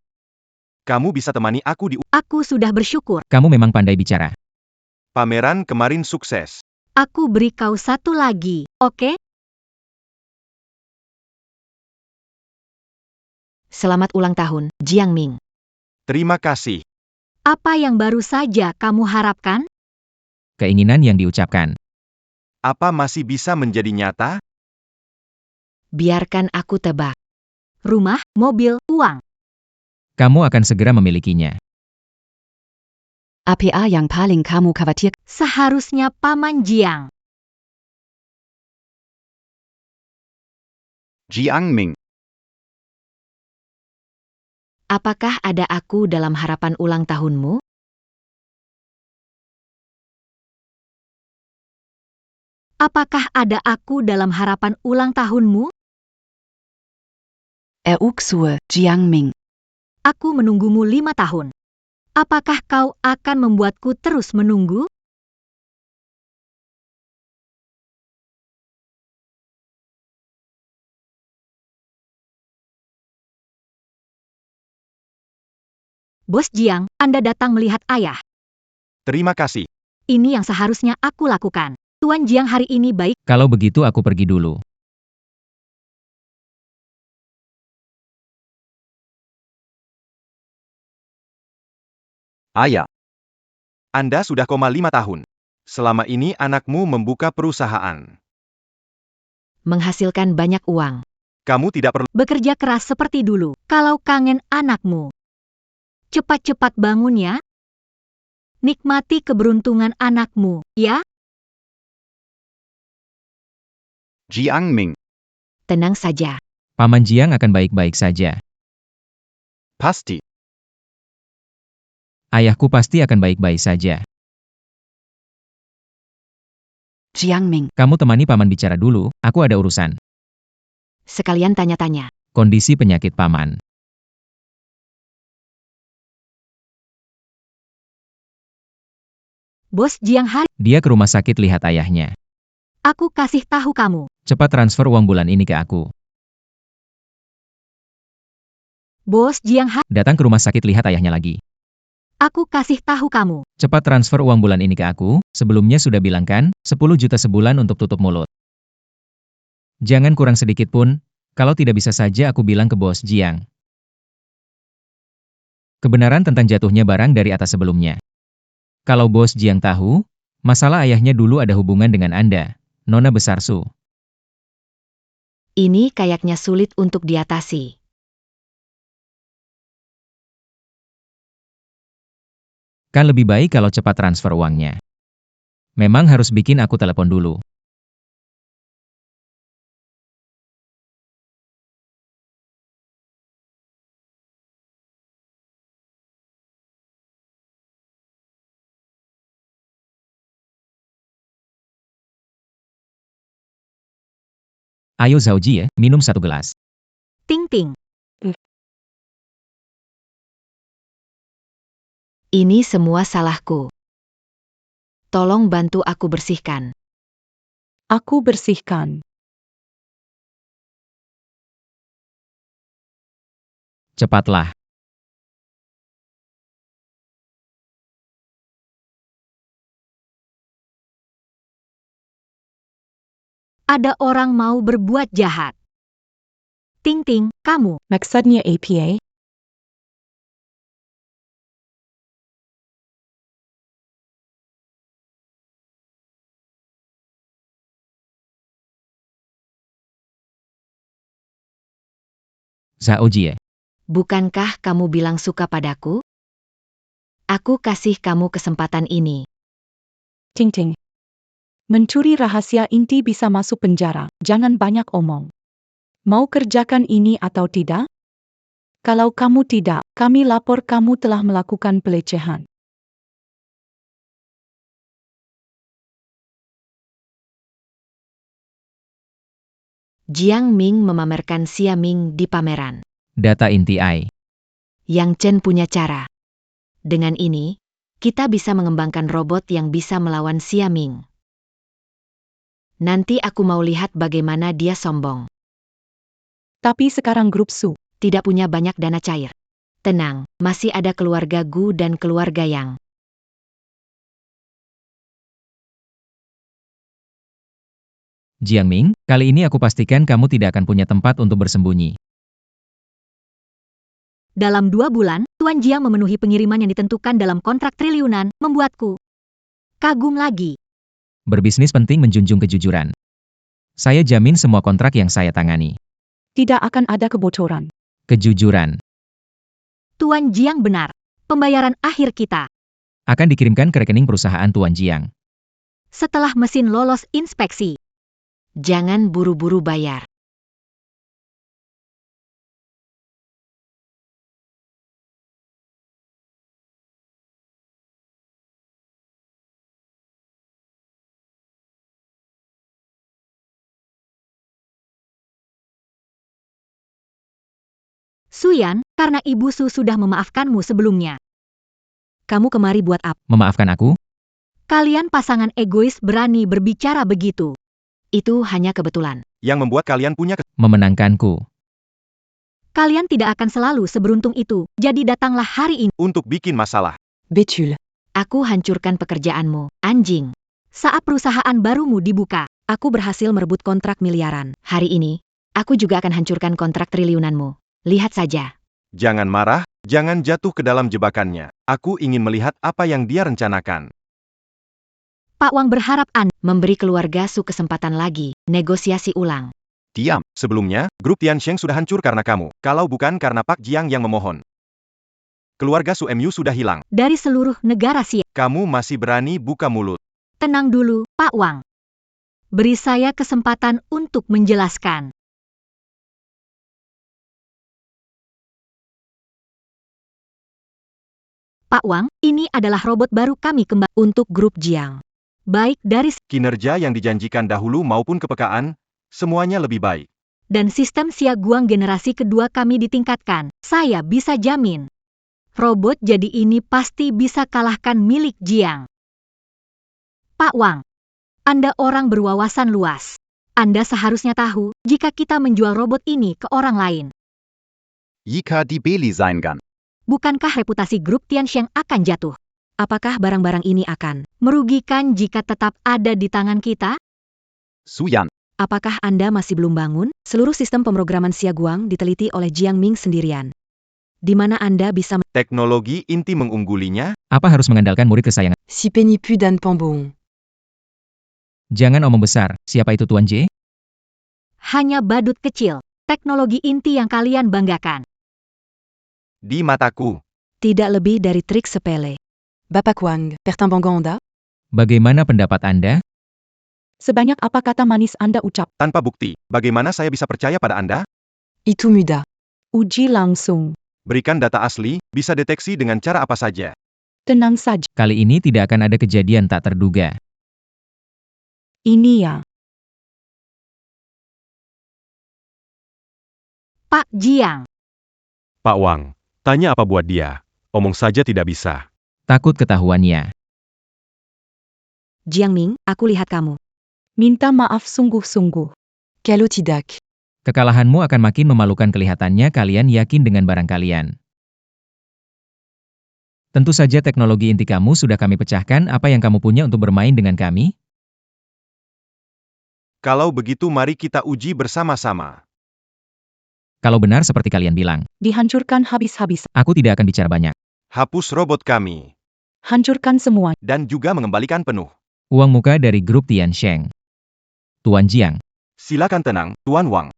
Kamu bisa temani aku di Aku sudah bersyukur. Kamu memang pandai bicara. pameran kemarin sukses. Aku beri kau satu lagi, oke? Selamat ulang tahun, Jiang Ming. Terima kasih. Apa yang baru saja kamu harapkan? Keinginan yang diucapkan. Apa masih bisa menjadi nyata? Biarkan aku tebak. Rumah, mobil, uang. Kamu akan segera memilikinya. APA yang paling kamu khawatir. Seharusnya Paman Jiang. Jiang Ming. Apakah ada aku dalam harapan ulang tahunmu? Apakah ada aku dalam harapan ulang tahunmu? Uxue, Jiang Ming. Aku menunggumu 5 tahun. Apakah kau akan membuatku terus menunggu? Bos Jiang, Anda datang melihat ayah. Terima kasih. Ini yang seharusnya aku lakukan. Tuan Jiang hari ini baik. Kalau begitu aku pergi dulu. Ayah. Anda sudah 5 tahun. Selama ini anakmu membuka perusahaan. Menghasilkan banyak uang. Kamu tidak perlu Bekerja keras seperti dulu. Kalau kangen anakmu. Cepat-cepat bangun ya. Nikmati keberuntungan anakmu, ya. Jiang Ming. Tenang saja. Paman Jiang akan baik-baik saja. Pasti. Ayahku pasti akan baik-baik saja. Jiang Ming. Kamu temani paman bicara dulu, aku ada urusan. Sekalian tanya-tanya. Kondisi penyakit paman. Bos Jiang hari, Dia ke rumah sakit lihat ayahnya. aku kasih tahu kamu. Cepat transfer uang bulan ini ke aku. Bos Jiang hari, Datang ke rumah sakit lihat ayahnya lagi. aku kasih tahu kamu. Cepat transfer uang bulan ini ke aku, sebelumnya sudah bilang kan, 10 juta sebulan untuk tutup mulut. Jangan kurang sedikit pun, kalau tidak bisa saja aku bilang ke bos Jiang. Kebenaran tentang jatuhnya barang dari atas sebelumnya. Kalau bos Jiang tahu, masalah ayahnya dulu ada hubungan dengan Anda, Nona Besar Su. Ini kayaknya sulit untuk diatasi. Kan lebih baik kalau cepat transfer uangnya. Memang harus bikin aku telepon dulu. Ayo Zhaojie, minum satu gelas. Ting ting. Ini semua salahku. Tolong bantu aku bersihkan. Aku bersihkan. Cepatlah. Ada orang mau berbuat jahat. Ting ting, kamu. Maksudnya apa? Zhaojie. Bukankah kamu bilang suka padaku? Aku kasih kamu kesempatan ini. Ting ting. Mencuri rahasia inti bisa masuk penjara. Jangan banyak omong. Mau kerjakan ini atau tidak? Kalau kamu tidak, kami lapor kamu telah melakukan pelecehan. Jiang Ming memamerkan Xia Ming di pameran. Data inti AI. Yang Chen punya cara. Dengan ini, kita bisa mengembangkan robot yang bisa melawan Xia Ming. Nanti aku mau lihat bagaimana dia sombong. Tapi sekarang grup Su. Tidak punya banyak dana cair. Tenang, masih ada keluarga Gu dan keluarga Yang. Jiang Ming, kali ini aku pastikan kamu tidak akan punya tempat untuk bersembunyi. Dalam 2 bulan, Tuan Jiang memenuhi pengiriman yang ditentukan dalam kontrak triliunan, membuatku kagum lagi. Berbisnis penting menjunjung kejujuran. Saya jamin semua kontrak yang saya tangani. Tidak akan ada kebocoran. Kejujuran. Tuan Jiang benar. Pembayaran akhir kita. Akan dikirimkan ke rekening perusahaan Tuan Jiang. Setelah mesin lolos inspeksi. Jangan buru-buru bayar. Suyan, karena Ibu Su sudah memaafkanmu sebelumnya. Kamu kemari buat apa? Memaafkan aku? Kalian pasangan egois berani berbicara begitu. Itu hanya kebetulan. Yang membuat kalian punya Memenangkanku. Kalian tidak akan selalu seberuntung itu, jadi datanglah hari ini. untuk bikin masalah. Bétul. Aku hancurkan pekerjaanmu, anjing. Saat perusahaan barumu dibuka, aku berhasil merebut kontrak miliaran. Hari ini, aku juga akan hancurkan kontrak triliunanmu. Lihat saja. Jangan marah, jangan jatuh ke dalam jebakannya. Aku ingin melihat apa yang dia rencanakan. Pak Wang berharap Anda memberi keluarga Su kesempatan lagi, negosiasi ulang. Diam. Sebelumnya, grup Tiansheng sudah hancur karena kamu, kalau bukan karena Pak Jiang yang memohon. Keluarga Su MU sudah hilang. Dari seluruh negara Xia. Kamu masih berani buka mulut. Tenang dulu, Pak Wang. Beri saya kesempatan untuk menjelaskan. Pak Wang, ini adalah robot baru kami kembali untuk grup Jiang. Baik dari Kinerja yang dijanjikan dahulu maupun kepekaan, semuanya lebih baik. dan sistem Xia Guang generasi kedua kami ditingkatkan. Saya bisa jamin. Robot jadi ini pasti bisa kalahkan milik Jiang. Pak Wang, Anda orang berwawasan luas. Anda seharusnya tahu jika kita menjual robot ini ke orang lain. Jika dibeli sein kann. Bukankah reputasi grup Tiansheng akan jatuh? Apakah barang-barang ini akan merugikan jika tetap ada di tangan kita? Suyan. Apakah Anda masih belum bangun? Seluruh sistem pemrograman Xia Guang diteliti oleh Jiang Ming sendirian. Di mana Anda bisa Teknologi inti mengunggulinya, Apa harus mengandalkan murid kesayangan? Si penipu dan pambon. Jangan omong besar, siapa itu Tuan J? hanya badut kecil, teknologi inti yang kalian banggakan. di mataku. Tidak lebih dari trik sepele. Bapak Wang, pertimbangan Anda? Bagaimana pendapat Anda? Sebanyak apa kata manis Anda ucap? Tanpa bukti, bagaimana saya bisa percaya pada Anda? Itu mudah. Uji langsung. Berikan data asli, bisa deteksi dengan cara apa saja. Tenang saja. Kali ini tidak akan ada kejadian tak terduga. Ini ya. Pak Jiang. Pak Wang, tanya apa buat dia. Omong saja tidak bisa. Takut ketahuannya. Jiang Ming, aku lihat kamu. Minta maaf sungguh-sungguh. Gallo tidak. Kekalahanmu akan makin memalukan kelihatannya, kalian yakin dengan barang kalian. Tentu saja teknologi inti kamu sudah kami pecahkan, apa yang kamu punya untuk bermain dengan kami? Kalau begitu mari kita uji bersama-sama. Kalau benar seperti kalian bilang, Dihancurkan habis-habis. aku tidak akan bicara banyak. Hapus robot kami. Hancurkan semua. Dan juga mengembalikan penuh. Uang muka dari grup Tiansheng. Tuan Jiang. Silakan tenang, Tuan Wang.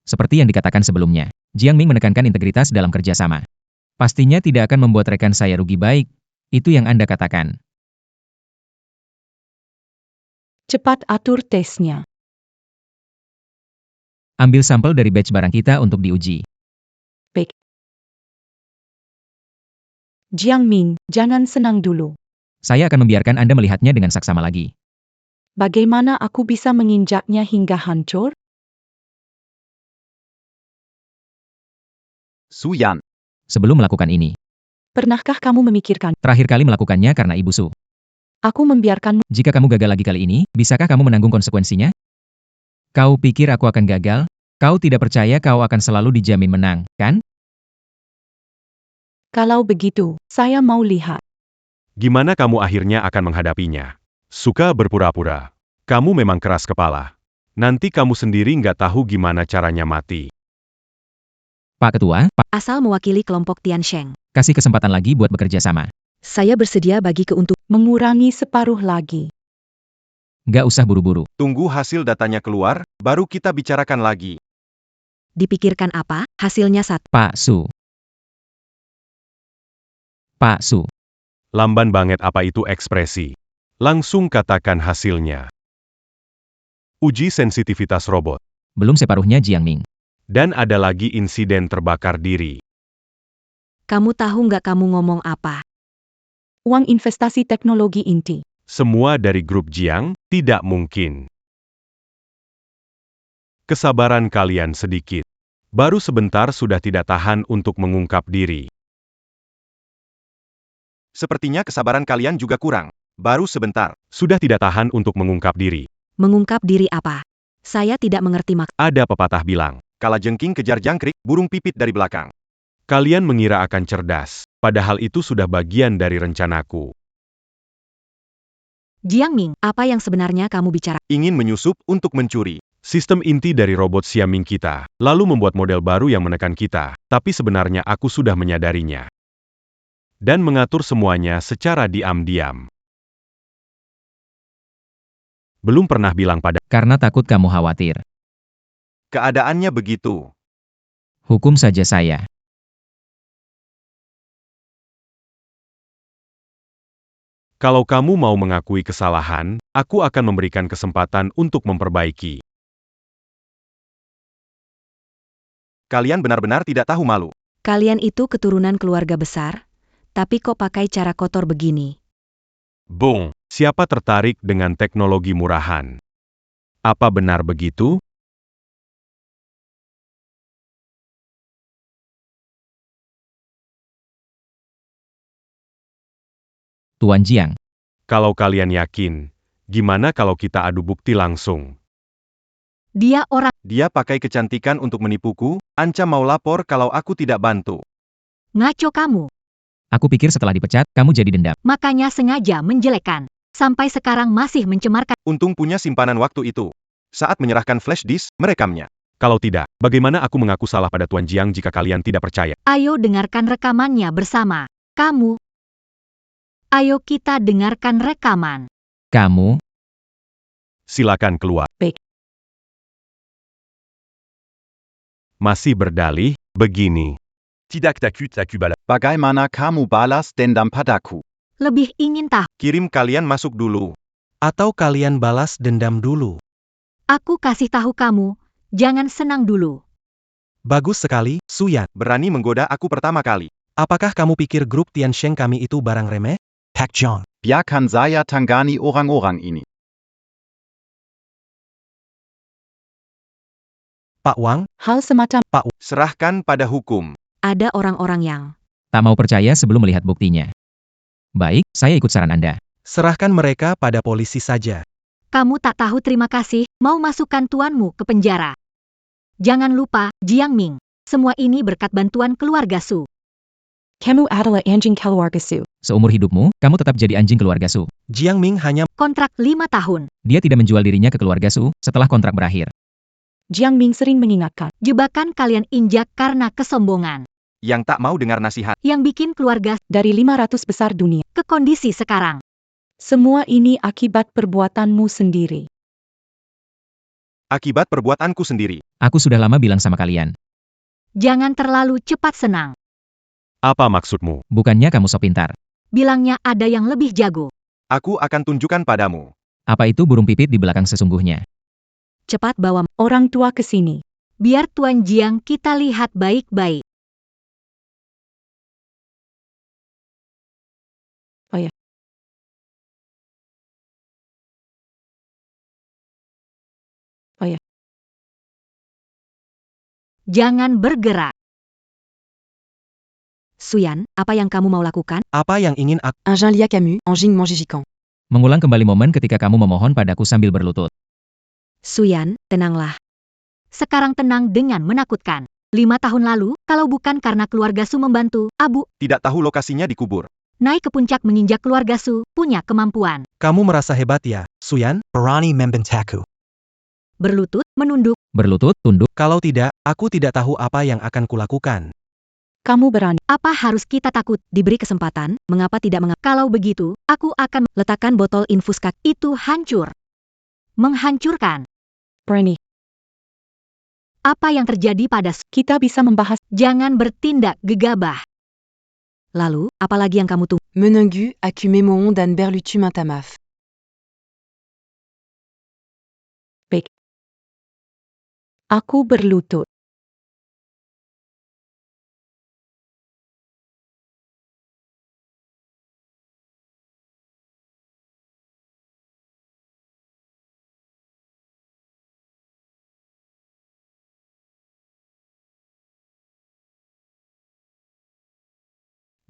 Seperti yang dikatakan sebelumnya, Jiang Ming menekankan integritas dalam kerjasama. Pastinya tidak akan membuat rekan saya rugi baik. Itu yang Anda katakan. Cepat atur tesnya. Ambil sampel dari batch barang kita untuk diuji. Jiang Ming, jangan senang dulu. Saya akan membiarkan Anda melihatnya dengan saksama lagi. Bagaimana aku bisa menginjaknya hingga hancur? Su Yan. Sebelum melakukan ini, Pernahkah kamu memikirkan, terakhir kali melakukannya karena Ibu Su. aku membiarkanmu? Jika kamu gagal lagi kali ini, bisakah kamu menanggung konsekuensinya? Kau pikir aku akan gagal? Kau tidak percaya kau akan selalu dijamin menang, kan? Kalau begitu, saya mau lihat. Gimana kamu akhirnya akan menghadapinya? Suka berpura-pura. Kamu memang keras kepala. Nanti kamu sendiri nggak tahu gimana caranya mati. Pak Ketua, Pak, Asal mewakili kelompok Tiansheng. kasih kesempatan lagi buat bekerja sama. Saya bersedia bagi keuntungan. Mengurangi separuh lagi. Nggak usah buru-buru. Tunggu hasil datanya keluar, baru kita bicarakan lagi. Dipikirkan apa? Hasilnya satu. Pak Su. Pak Su. Lamban banget apa itu ekspresi. Langsung katakan hasilnya. Uji sensitivitas robot. Belum separuhnya Jiang Ming. Dan ada lagi insiden terbakar diri. Kamu tahu nggak kamu ngomong apa? Uang investasi teknologi inti. Semua dari grup Jiang, tidak mungkin. Kesabaran kalian sedikit. Baru sebentar sudah tidak tahan untuk mengungkap diri. Sepertinya kesabaran kalian juga kurang. Baru sebentar. Sudah tidak tahan untuk mengungkap diri. Mengungkap diri apa? Saya tidak mengerti maksud. Ada pepatah bilang, Kalajengking kejar jangkrik, burung pipit dari belakang. kalian mengira akan cerdas, padahal itu sudah bagian dari rencanaku. Jiang Ming, apa yang sebenarnya kamu bicara? Ingin menyusup untuk mencuri. Sistem inti dari robot Xiaoming kita, lalu membuat model baru yang menekan kita, tapi sebenarnya aku sudah menyadarinya. Dan mengatur semuanya secara diam-diam. Belum pernah bilang pada Karena takut kamu khawatir. Keadaannya begitu. Hukum saja saya. kalau kamu mau mengakui kesalahan, aku akan memberikan kesempatan untuk memperbaiki. Kalian benar-benar tidak tahu malu. Kalian itu keturunan keluarga besar, tapi kok pakai cara kotor begini? Bung, siapa tertarik dengan teknologi murahan? Apa benar begitu? Tuan Jiang. Kalau kalian yakin, gimana kalau kita adu bukti langsung? Dia orang. Dia pakai kecantikan untuk menipuku, ancam mau lapor kalau aku tidak bantu. Ngaco kamu. Aku pikir setelah dipecat, kamu jadi dendam. Makanya sengaja menjelekkan. Sampai sekarang masih mencemarkan. Untung punya simpanan waktu itu. Saat menyerahkan flash disk, merekamnya. Kalau tidak, bagaimana aku mengaku salah pada Tuan Jiang jika kalian tidak percaya? Ayo dengarkan rekamannya bersama. Kamu. Ayo kita dengarkan rekaman. Kamu, Silakan keluar. Baik. Masih berdalih, begini. Tidak takut balas. Bagaimana kamu balas dendam padaku? Lebih ingin tahu. Kirim kalian masuk dulu. Atau kalian balas dendam dulu. Aku kasih tahu kamu. Jangan senang dulu. Bagus sekali, Su Yan. Berani menggoda aku pertama kali. Apakah kamu pikir grup Tiansheng kami itu barang remeh? Pak John. Biarkan saya tangani orang-orang ini. Pak Wang, Hal semacam Pak Serahkan pada hukum. Ada orang-orang yang Tak mau percaya sebelum melihat buktinya. Baik, saya ikut saran Anda. Serahkan mereka pada polisi saja. kamu tak tahu terima kasih, mau masukkan tuanmu ke penjara. Jangan lupa, Jiang Ming. Semua ini berkat bantuan keluarga Su. Kamu adalah anjing keluarga Su. Seumur hidupmu, kamu tetap jadi anjing keluarga Su. Jiang Ming hanya Kontrak 5 tahun. Dia tidak menjual dirinya ke keluarga Su setelah kontrak berakhir. Jiang Ming sering mengingatkan. Jebakan kalian injak karena kesombongan. Yang tak mau dengar nasihat. Yang bikin keluarga Dari 500 besar dunia. ke kondisi sekarang. Semua ini akibat perbuatanmu sendiri. Akibat perbuatanku sendiri. Aku sudah lama bilang sama kalian. Jangan terlalu cepat senang. Apa maksudmu? Bukannya kamu sok pintar. Bilangnya ada yang lebih jago. Aku akan tunjukkan padamu. Apa itu burung pipit di belakang sesungguhnya? Cepat bawa. Orang tua ke sini. Biar Tuan Jiang kita lihat baik-baik. Oh ya. Oh ya. Jangan bergerak. Suyan, apa yang kamu mau lakukan? apa yang ingin aku. Un Jean Lia Camus, Anjing Mangigican. Mengulang kembali momen ketika kamu memohon padaku sambil berlutut. Suyan, tenanglah. Sekarang tenang dengan menakutkan. 5 tahun lalu, kalau bukan karena keluarga Su membantu, Abu Tidak tahu lokasinya dikubur. naik ke puncak menginjak keluarga Su, punya kemampuan. Kamu merasa hebat ya, Suyan? Barani Membentaku. Berlutut, menunduk. Berlutut, tunduk. Kalau tidak, aku tidak tahu apa yang akan kulakukan. Kamu berani. Apa harus kita takut? Diberi kesempatan, mengapa tidak Kalau begitu, aku akan letakkan botol infus kak. Itu hancur. Menghancurkan. Berani. Apa yang terjadi pada Su? Kita bisa membahas. Jangan bertindak gegabah. Lalu, apalagi yang kamu tunggu? Menengu, Acumémoron dan Berlutu Mintamaf. Aku berlutut.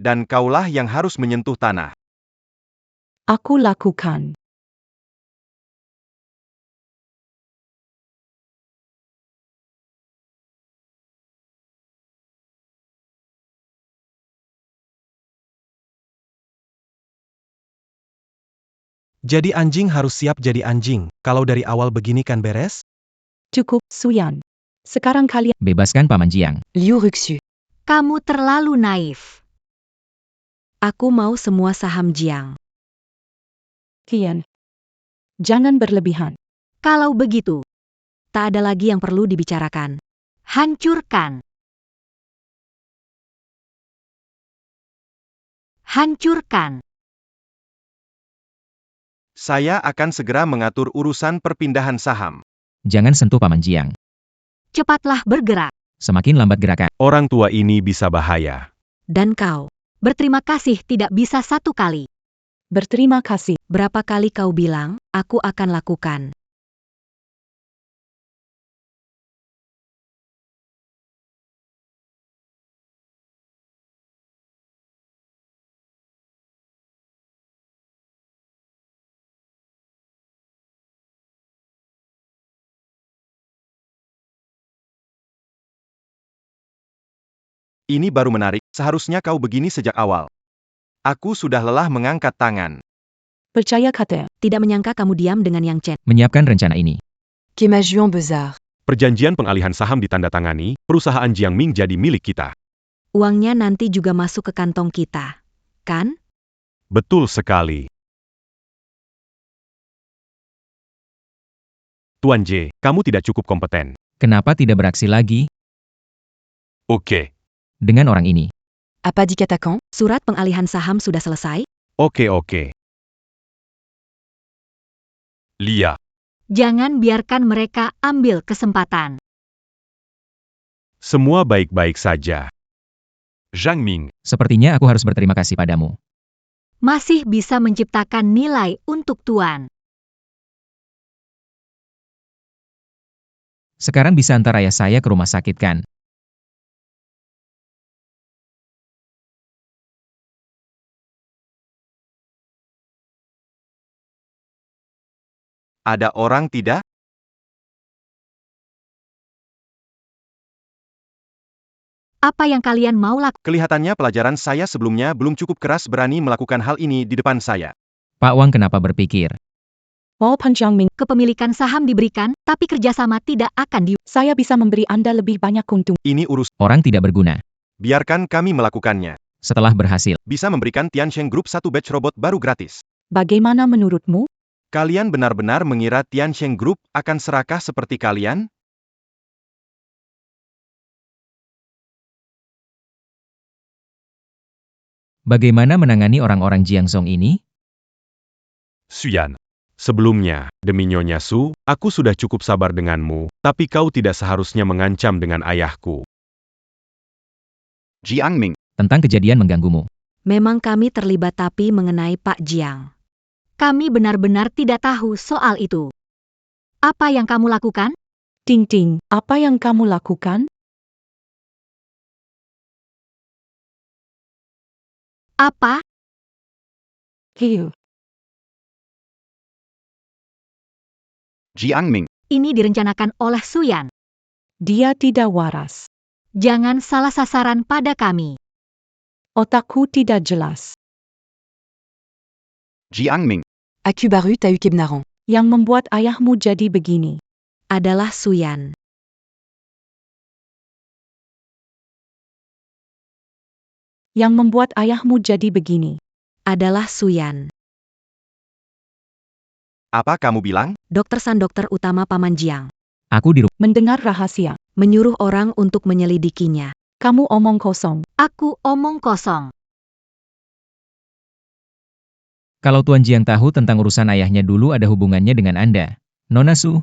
Dan kaulah yang harus menyentuh tanah. Aku lakukan. Jadi anjing harus siap jadi anjing. Kalau dari awal begini kan beres? Cukup, Suyan. Sekarang kalian. Bebaskan Paman Jiang. Liu Ruxu. Kamu terlalu naif. Aku mau semua saham Jiang. Kian. Jangan berlebihan. Kalau begitu, tak ada lagi yang perlu dibicarakan. Hancurkan. Hancurkan. Saya akan segera mengatur urusan perpindahan saham. Jangan sentuh Paman Jiang. Cepatlah bergerak. Semakin lambat gerakan. Orang tua ini bisa bahaya. Dan kau, berterima kasih tidak bisa 1 kali. Berterima kasih. Berapa kali kau bilang, aku akan lakukan. Ini baru menarik, seharusnya kau begini sejak awal. Aku sudah lelah mengangkat tangan. Percaya kata. Tidak menyangka kamu diam dengan Yang Chen. Menyiapkan rencana ini. Kemajuan Bezar. Perjanjian pengalihan saham ditandatangani, perusahaan Jiang Ming jadi milik kita. Uangnya nanti juga masuk ke kantong kita. Kan? Betul sekali. Tuan J, kamu tidak cukup kompeten. Kenapa tidak beraksi lagi Oke. dengan orang ini? Apa dikatakan? Surat pengalihan saham sudah selesai? Oke. Lia, Jangan biarkan mereka ambil kesempatan. semua baik-baik saja. Zhang Ming, Sepertinya aku harus berterima kasih padamu. Masih bisa menciptakan nilai untuk Tuan. Sekarang bisa antar ayah saya ke rumah sakit kan? Ada orang tidak? Apa yang kalian mau lakukan? Kelihatannya pelajaran saya sebelumnya belum cukup keras berani melakukan hal ini di depan saya. Pak Wang kenapa berpikir? Walaupun Jiang Ming, Kepemilikan saham diberikan, tapi kerjasama tidak akan saya bisa memberi Anda lebih banyak untung. Ini urus. Orang tidak berguna. Biarkan kami melakukannya. Setelah berhasil, Bisa memberikan Tiansheng Group satu batch robot baru gratis. Bagaimana menurutmu? Kalian benar-benar mengira Tiansheng Group akan serakah seperti kalian? bagaimana menangani orang-orang Jiangzhong ini? Suyan. Sebelumnya, demi Nyonya Su, aku sudah cukup sabar denganmu, tapi kau tidak seharusnya mengancam dengan ayahku. Jiang Ming. Tentang kejadian mengganggumu. Memang kami terlibat tapi mengenai Pak Jiang. Kami benar-benar tidak tahu soal itu. Apa yang kamu lakukan? Ting Ting, apa yang kamu lakukan? Apa? Hiu. Jiang Ming. Ini direncanakan oleh Suyan. Dia tidak waras. Jangan salah sasaran pada kami. Otakku tidak jelas. Jiang Ming. Akubaru Taukebnaran. Yang membuat ayahmu jadi begini Adalah Suyan. Yang membuat ayahmu jadi begini Adalah Suyan. Apa kamu bilang? Dokter San, dokter utama Paman Jiang, Aku di rumah. mendengar rahasia. menyuruh orang untuk menyelidikinya. Kamu omong kosong. Aku omong kosong. Kalau Tuan Jiang tahu tentang urusan ayahnya dulu ada hubungannya dengan Anda. Nona Su,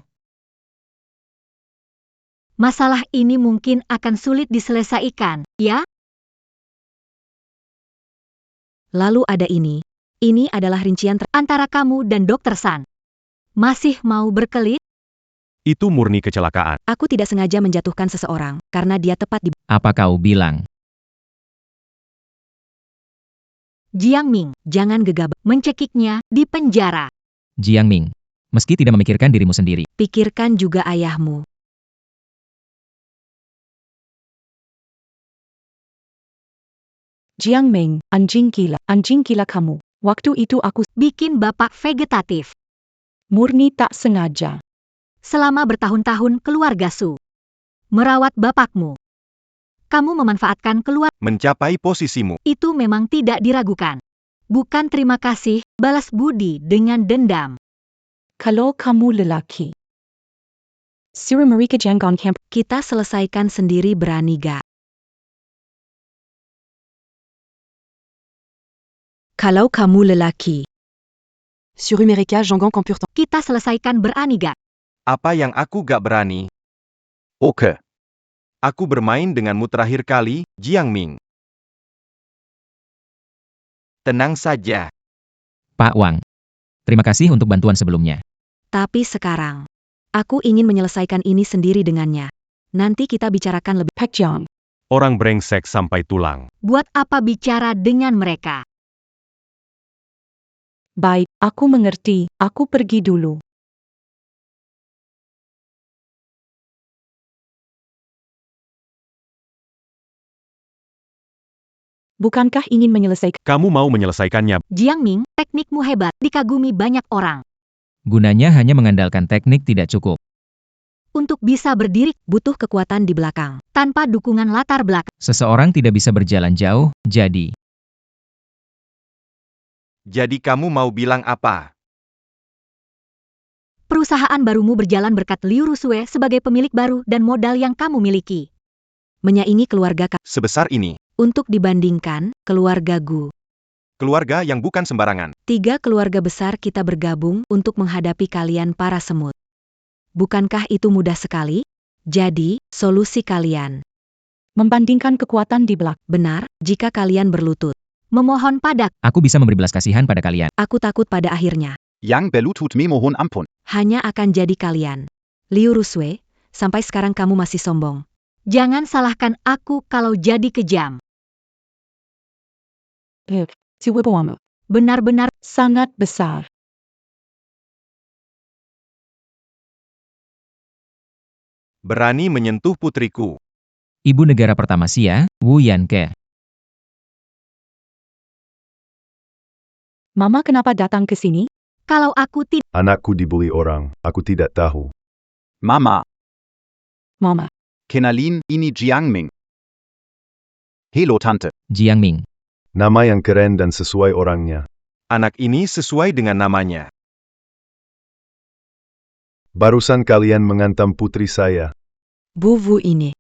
Masalah ini mungkin akan sulit diselesaikan, ya? Lalu ada ini. Ini adalah rincian antara kamu dan Dokter San. Masih mau berkelit? Itu murni kecelakaan. Aku tidak sengaja menjatuhkan seseorang, karena dia tepat di apa kau bilang? Jiang Ming. Jangan gegabah. Mencekiknya di penjara. Jiang Ming, meski tidak memikirkan dirimu sendiri, Pikirkan juga ayahmu. Jiang Ming, anjing gila kamu. Waktu itu aku Bikin bapak vegetatif. murni tak sengaja. Selama bertahun-tahun keluarga Su merawat bapakmu. Kamu memanfaatkan keluarga. Mencapai posisimu. Itu memang tidak diragukan. Bukan terima kasih, balas budi dengan dendam. Kalau kamu lelaki. Siri Marika Janggon Camp. Kita selesaikan sendiri, berani gak? Kalau kamu lelaki. Sur America Jangan Campurtan. Kita selesaikan, berani gak? Apa yang aku gak berani? Oke. Aku bermain denganmu terakhir kali, Jiang Ming. Tenang saja. Pak Wang. Terima kasih untuk bantuan sebelumnya. Tapi sekarang, aku ingin menyelesaikan ini sendiri dengannya. Nanti kita bicarakan lebih. Pak Jiang. Orang brengsek sampai tulang. Buat apa bicara dengan mereka? Baik, aku mengerti. Aku pergi dulu. Bukankah ingin menyelesaikan? Kamu mau menyelesaikannya? Jiang Ming, teknikmu hebat, dikagumi banyak orang. Gunanya hanya mengandalkan teknik tidak cukup. Untuk bisa berdiri, butuh kekuatan di belakang. Tanpa dukungan latar belakang. Seseorang tidak bisa berjalan jauh, jadi Jadi kamu mau bilang apa? Perusahaan barumu berjalan berkat Liu Rusue sebagai pemilik baru dan modal yang kamu miliki. Menyaingi keluarga Sebesar ini. Untuk dibandingkan, keluarga Gu. Keluarga yang bukan sembarangan. 3 keluarga besar kita bergabung untuk menghadapi kalian para semut. Bukankah itu mudah sekali? Jadi, solusi kalian. Membandingkan kekuatan di belakang. Benar, jika kalian berlutut. Memohon padaku. aku bisa memberi belas kasihan pada kalian. Aku takut pada akhirnya. Yang belutut memohon ampun. Hanya akan jadi kalian. Liu Rusue, sampai sekarang kamu masih sombong. Jangan salahkan aku kalau jadi kejam. Benar-benar Benar-benar sangat besar. Berani menyentuh putriku. Ibu negara pertama Xia, Wu Yanke. Mama kenapa datang ke sini? Kalau aku tidak, Anakku dibully orang, aku tidak tahu. Mama, Mama. kenalin ini Jiangming. Hello Tante. Jiangming. Nama yang keren dan sesuai orangnya. Anak ini sesuai dengan namanya. Barusan kalian mengantam putri saya. Bovu ini.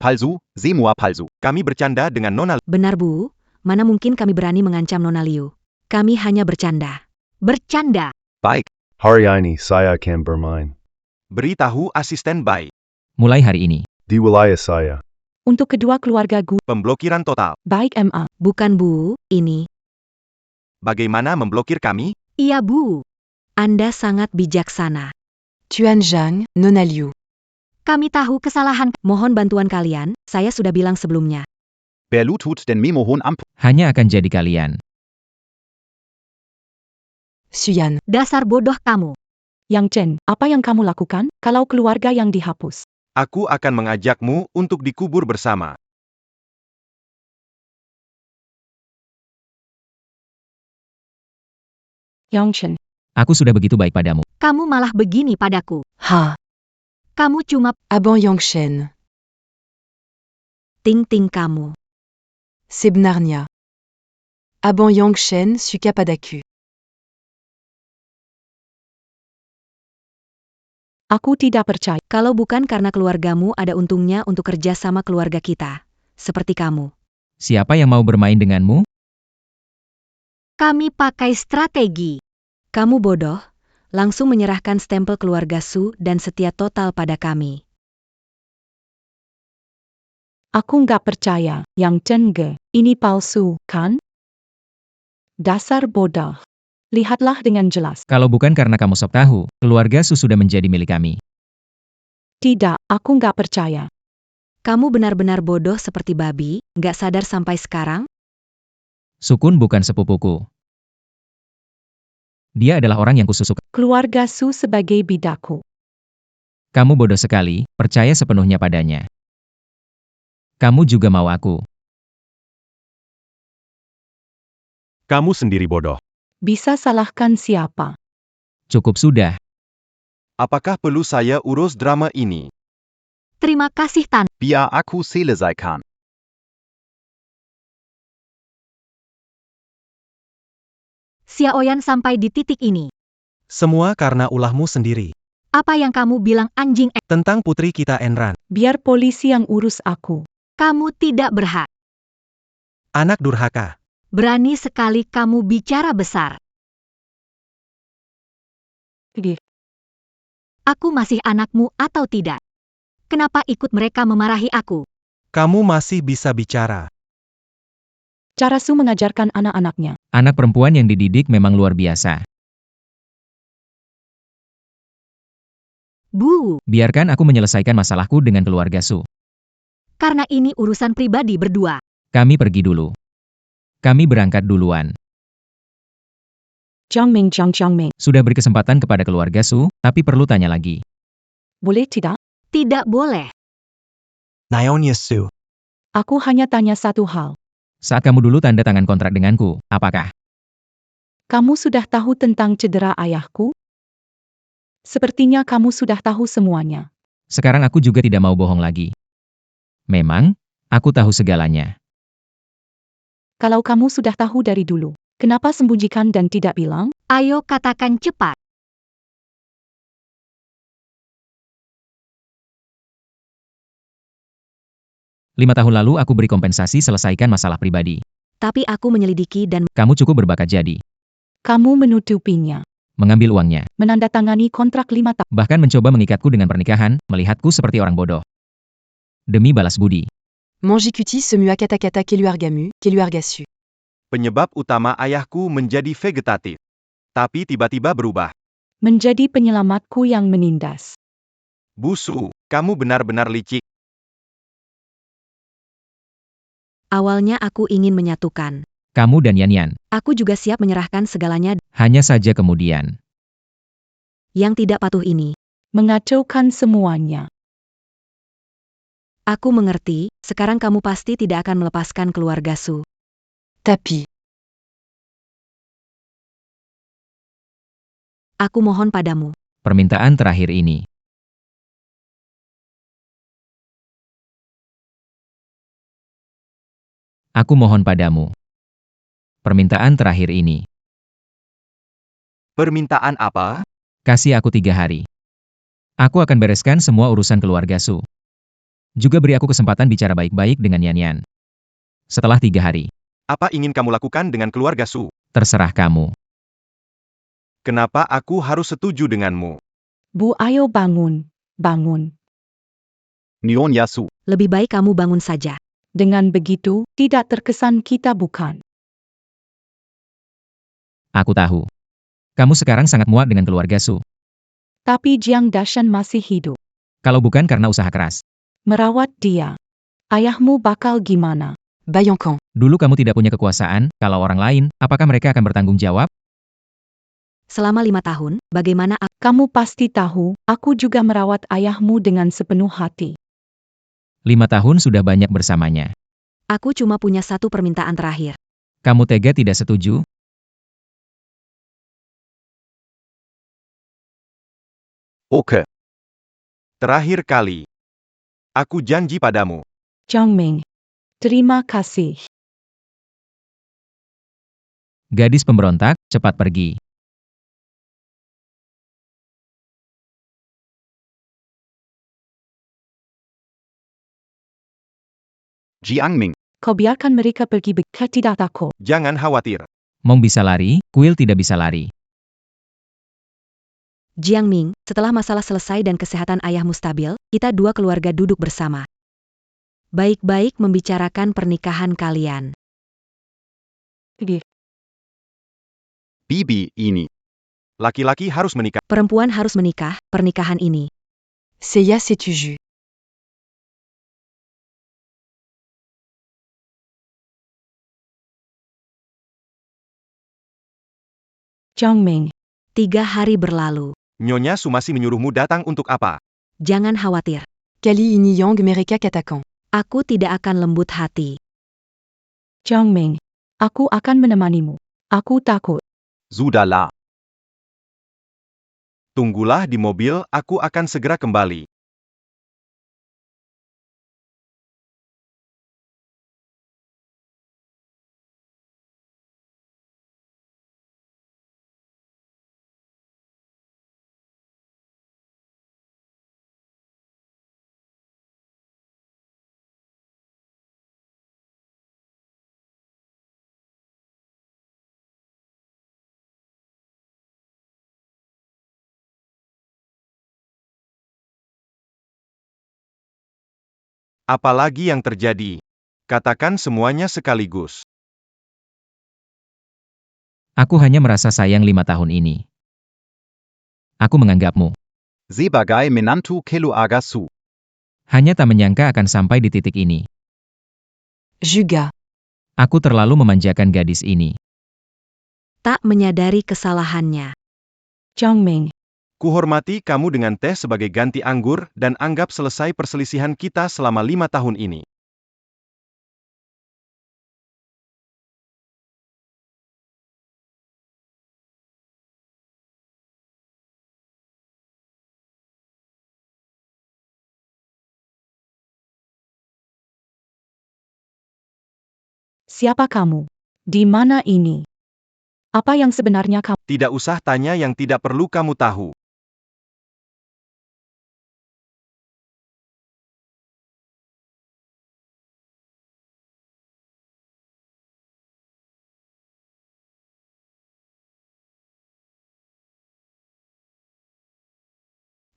Palsu, semua palsu. Kami bercanda dengan Nona. benar Bu, mana mungkin kami berani mengancam Nona Liu. Kami hanya bercanda. Bercanda. Baik, Hari ini saya akan bermain. Beritahu asisten Bai. Mulai hari ini. Di wilayah saya. Untuk kedua keluarga gue, Pemblokiran total. baik MA. Bukan Bu, ini. Bagaimana memblokir kami? Iya Bu. Anda sangat bijaksana. Tuan Zhang, Nona Liu. Kami tahu kesalahan. Mohon bantuan kalian, saya sudah bilang sebelumnya. Berlutut den Memohon Amp. Hanya akan jadi kalian. Suyan. Dasar bodoh kamu. Yang Chen, apa yang kamu lakukan kalau keluarga yang dihapus? Aku akan mengajakmu untuk dikubur bersama. Yang Chen, Aku sudah begitu baik padamu. Kamu malah begini padaku. Ha. Kamu cuma Abang Yongshen. ting-ting kamu. Sebenarnya. Abang Yongshen suka padaku. aku tidak percaya. Kalau bukan karena keluargamu ada untungnya untuk kerja sama keluarga kita. Seperti kamu. Siapa yang mau bermain denganmu? Kami pakai strategi. Kamu bodoh, langsung menyerahkan stempel keluarga Su dan setia total pada kami. Aku nggak percaya. Yang Chen Ge, ini palsu, kan? Dasar bodoh. Lihatlah dengan jelas. Kalau bukan karena kamu sok tahu, keluarga Su sudah menjadi milik kami. Tidak, aku nggak percaya. Kamu benar-benar bodoh seperti babi, nggak sadar sampai sekarang? Sukun bukan sepupuku. Dia adalah orang yang kususuka. Keluarga Su sebagai bidaku. Kamu bodoh sekali, percaya sepenuhnya padanya. Kamu juga mau aku. Kamu sendiri bodoh. Bisa salahkan siapa? Cukup sudah. Apakah perlu saya urus drama ini? Terima kasih Tan. Biar aku selesaikan. Xiaoyan sampai di titik ini. Semua karena ulahmu sendiri. Apa yang kamu bilang anjing Tentang putri kita Enran. Biar polisi yang urus aku. kamu tidak berhak. Anak durhaka. Berani sekali kamu bicara besar. Gih. Aku masih anakmu atau tidak? Kenapa ikut mereka memarahi aku? Kamu masih bisa bicara. Cara Su mengajarkan anak-anaknya. Anak perempuan yang dididik memang luar biasa. Bu, Biarkan aku menyelesaikan masalahku dengan keluarga Su. karena ini urusan pribadi berdua. Kami pergi dulu. Kami berangkat duluan. Jiangming. Sudah beri kesempatan kepada keluarga Su, tapi perlu tanya lagi. Boleh tidak? Tidak boleh. Nyonya Su. Aku hanya tanya satu hal. Saat kamu dulu tanda tangan kontrak denganku, apakah? Kamu sudah tahu tentang cedera ayahku? Sepertinya kamu sudah tahu semuanya. Sekarang aku juga tidak mau bohong lagi. Memang, aku tahu segalanya. Kalau kamu sudah tahu dari dulu, kenapa sembunyikan dan tidak bilang? Ayo katakan cepat. Lima tahun lalu aku beri kompensasi selesaikan masalah pribadi. Tapi aku menyelidiki dan Kamu cukup berbakat jadi. Kamu menutupinya. Mengambil uangnya. Menandatangani kontrak 5 tahun. Bahkan mencoba mengikatku dengan pernikahan, melihatku seperti orang bodoh. Demi balas budi. Mangikuti semua kata-kata keluarga Su. Penyebab utama ayahku menjadi vegetatif. Tapi tiba-tiba berubah. Menjadi penyelamatku yang menindas. Busu, kamu benar-benar licik. awalnya aku ingin menyatukan. Kamu dan Yan. Aku juga siap menyerahkan segalanya. Hanya saja kemudian. Yang tidak patuh ini. Mengacaukan semuanya. Aku mengerti, sekarang kamu pasti tidak akan melepaskan keluarga Su. Tapis. Aku mohon padamu. Permintaan terakhir ini. Aku mohon padamu. Permintaan terakhir ini. Permintaan apa? Kasih aku 3 hari. Aku akan bereskan semua urusan keluarga Su. Juga beri aku kesempatan bicara baik-baik dengan Yan Yan. Setelah 3 hari. Apa ingin kamu lakukan dengan keluarga Su? Terserah kamu. Kenapa aku harus setuju denganmu? Bu, ayo bangun. Bangun. Nyonya Su. Lebih baik kamu bangun saja. Dengan begitu, tidak terkesan kita bukan. Aku tahu. Kamu sekarang sangat muak dengan keluarga Su. Tapi Jiang Dashan masih hidup. Kalau bukan karena usaha keras. Merawat dia. Ayahmu bakal gimana? Bayancan. Dulu kamu tidak punya kekuasaan, kalau orang lain, apakah mereka akan bertanggung jawab? Selama 5 tahun, bagaimana Kamu pasti tahu, aku juga merawat ayahmu dengan sepenuh hati. 5 tahun sudah banyak bersamanya. aku cuma punya satu permintaan terakhir. Kamu tega tidak setuju? Oke. Terakhir kali. Aku janji padamu. Jiang Ming. Terima kasih. Gadis pemberontak, cepat pergi. Jiang Ming. Kau biarkan mereka pergi begitu tidak takut. Jangan khawatir. Mong bisa lari, kuil tidak bisa lari. Jiang Ming, setelah masalah selesai dan kesehatan ayahmu stabil, kita dua keluarga duduk bersama. Baik-baik membicarakan pernikahan kalian. Bibi ini. Laki-laki harus menikah. Perempuan harus menikah, pernikahan ini. Seiya Setuju. Jiang Ming. 3 hari berlalu. Nyonya Su masih menyuruhmu datang untuk apa? Jangan khawatir. Kali ini Yang mereka katakan. Aku tidak akan lembut hati. Jiang Ming. Aku akan menemanimu. Aku takut. Sudahlah. Tunggulah di mobil, aku akan segera kembali. Apalagi yang terjadi? Katakan semuanya sekaligus. Aku hanya merasa sayang 5 tahun ini. Aku menganggapmu. Sebagai menantu keluarga Su. Hanya tak menyangka akan sampai di titik ini. Juga. Aku terlalu memanjakan gadis ini. Tak menyadari kesalahannya. Jiang Ming. Kuhormati kamu dengan teh sebagai ganti anggur dan anggap selesai perselisihan kita selama 5 tahun ini. Siapa kamu? Di mana ini? Apa yang sebenarnya kamu? Tidak usah tanya yang tidak perlu kamu tahu.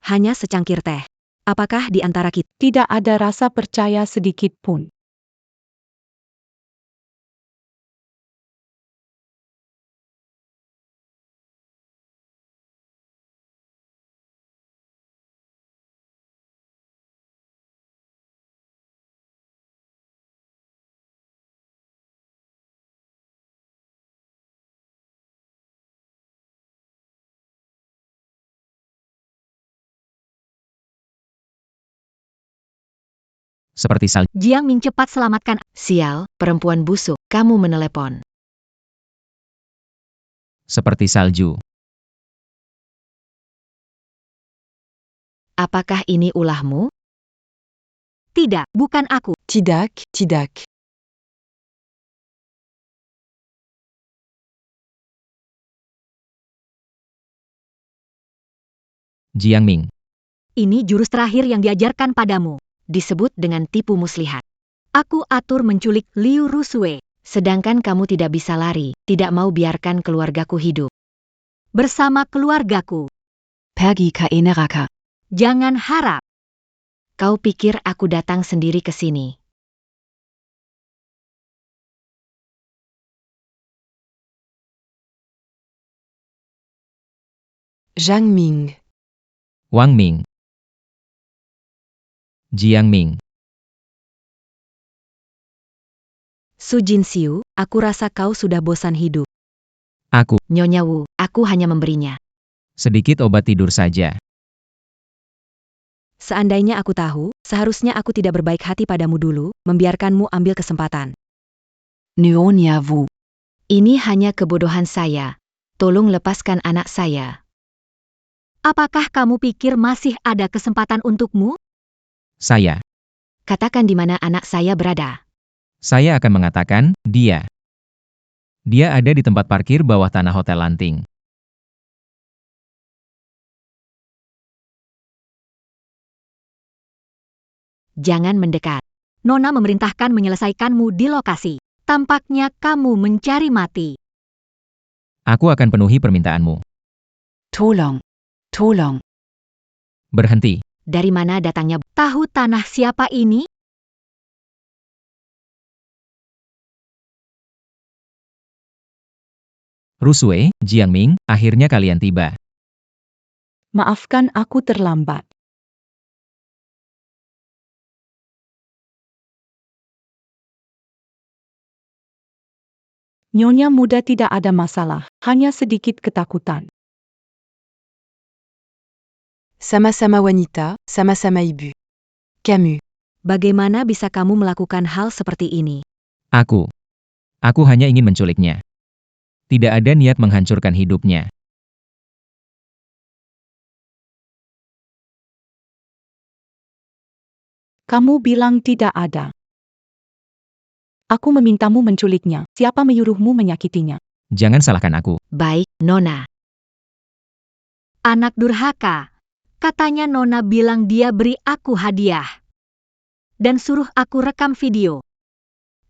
Hanya secangkir teh. Apakah di antara kita? Tidak ada rasa percaya sedikit pun. Seperti salju. Jiang Ming, cepat selamatkan. Sial, perempuan busuk, kamu menelepon. Seperti salju. Apakah ini ulahmu? Tidak, bukan aku. Tidak, tidak. Jiang Ming. Ini jurus terakhir yang diajarkan padamu. Disebut dengan tipu muslihat. Aku atur menculik Liu Rusue. Sedangkan kamu tidak bisa lari, tidak mau biarkan keluargaku hidup. Bersama keluargaku. Pergi ke neraka. Jangan harap. Kau pikir aku datang sendiri ke sini? Zhang Ming. Wang Ming. Jiang Ming. Su Jinxiu, aku rasa kau sudah bosan hidup. Aku. Nyonya Wu, aku hanya memberinya Sedikit obat tidur saja. Seandainya aku tahu, seharusnya aku tidak berbaik hati padamu dulu, membiarkanmu ambil kesempatan. Nyonya Wu. Ini hanya kebodohan saya. Tolong lepaskan anak saya. Apakah kamu pikir masih ada kesempatan untukmu? Saya. Katakan di mana anak saya berada. Saya akan mengatakan, dia. Dia ada di tempat parkir bawah tanah Hotel Lanting. Jangan mendekat. Nona memerintahkan menyelesaikanmu di lokasi. Tampaknya kamu mencari mati. Aku akan penuhi permintaanmu. Tolong. Tolong. Berhenti. Dari mana datangnya? Tahu tanah siapa ini? Rusue, Jiang Ming, akhirnya kalian tiba. Maafkan aku terlambat. Nyonya muda tidak ada masalah, hanya sedikit ketakutan. Sama-sama wanita, sama-sama ibu. Camus. Bagaimana bisa kamu melakukan hal seperti ini? Aku hanya ingin menculiknya. Tidak ada niat menghancurkan hidupnya. Kamu bilang tidak ada. Aku memintamu menculiknya. Siapa menyuruhmu menyakitinya? Jangan salahkan aku. Baik, Nona. Anak durhaka. Katanya Nona bilang dia beri aku hadiah. Dan suruh aku rekam video.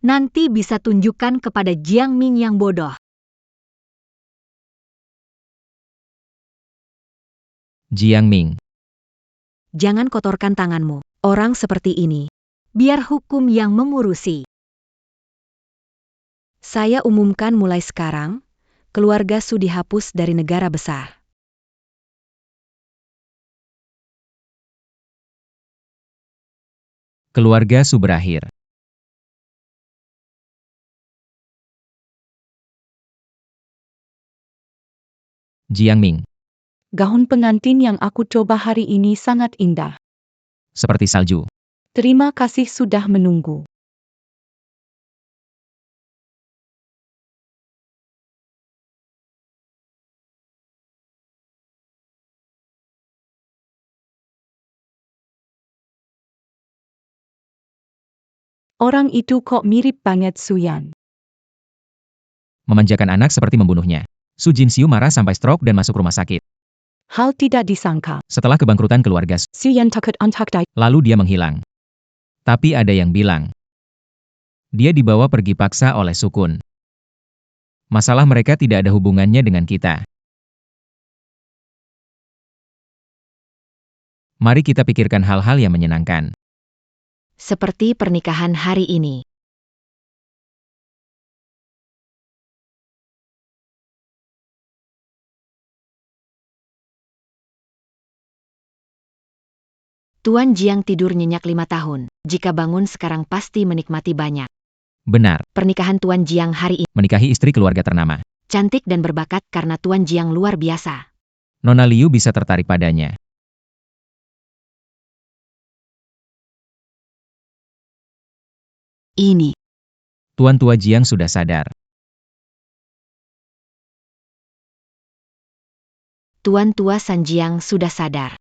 Nanti bisa tunjukkan kepada Jiang Ming yang bodoh. Jiang Ming. Jangan kotorkan tanganmu. Orang seperti ini. Biar hukum yang mengurusi. Saya umumkan mulai sekarang, keluarga Su dihapus dari negara besar. Keluarga Su berakhir. Jiang Ming. Gaun pengantin yang aku coba hari ini sangat indah. Seperti salju. Terima kasih sudah menunggu. Orang itu kok mirip banget Suyan. Memanjakan anak seperti membunuhnya. Su Jinxiu marah sampai stroke dan masuk rumah sakit. Hal tidak disangka. Setelah kebangkrutan keluarga Su, Suyan takut antak. lalu dia menghilang. Tapi ada yang bilang, dia dibawa pergi paksa oleh Sukun. Masalah mereka tidak ada hubungannya dengan kita. Mari kita pikirkan hal-hal yang menyenangkan. Seperti pernikahan hari ini. Tuan Jiang tidur nyenyak 5 tahun. Jika bangun sekarang pasti menikmati banyak. Benar, Pernikahan Tuan Jiang hari ini menikahi istri keluarga ternama. cantik dan berbakat karena Tuan Jiang luar biasa. Nona Liu bisa tertarik padanya. Ini. Tuan Tua Jiang sudah sadar. Tuan Tua Sanjiang sudah sadar.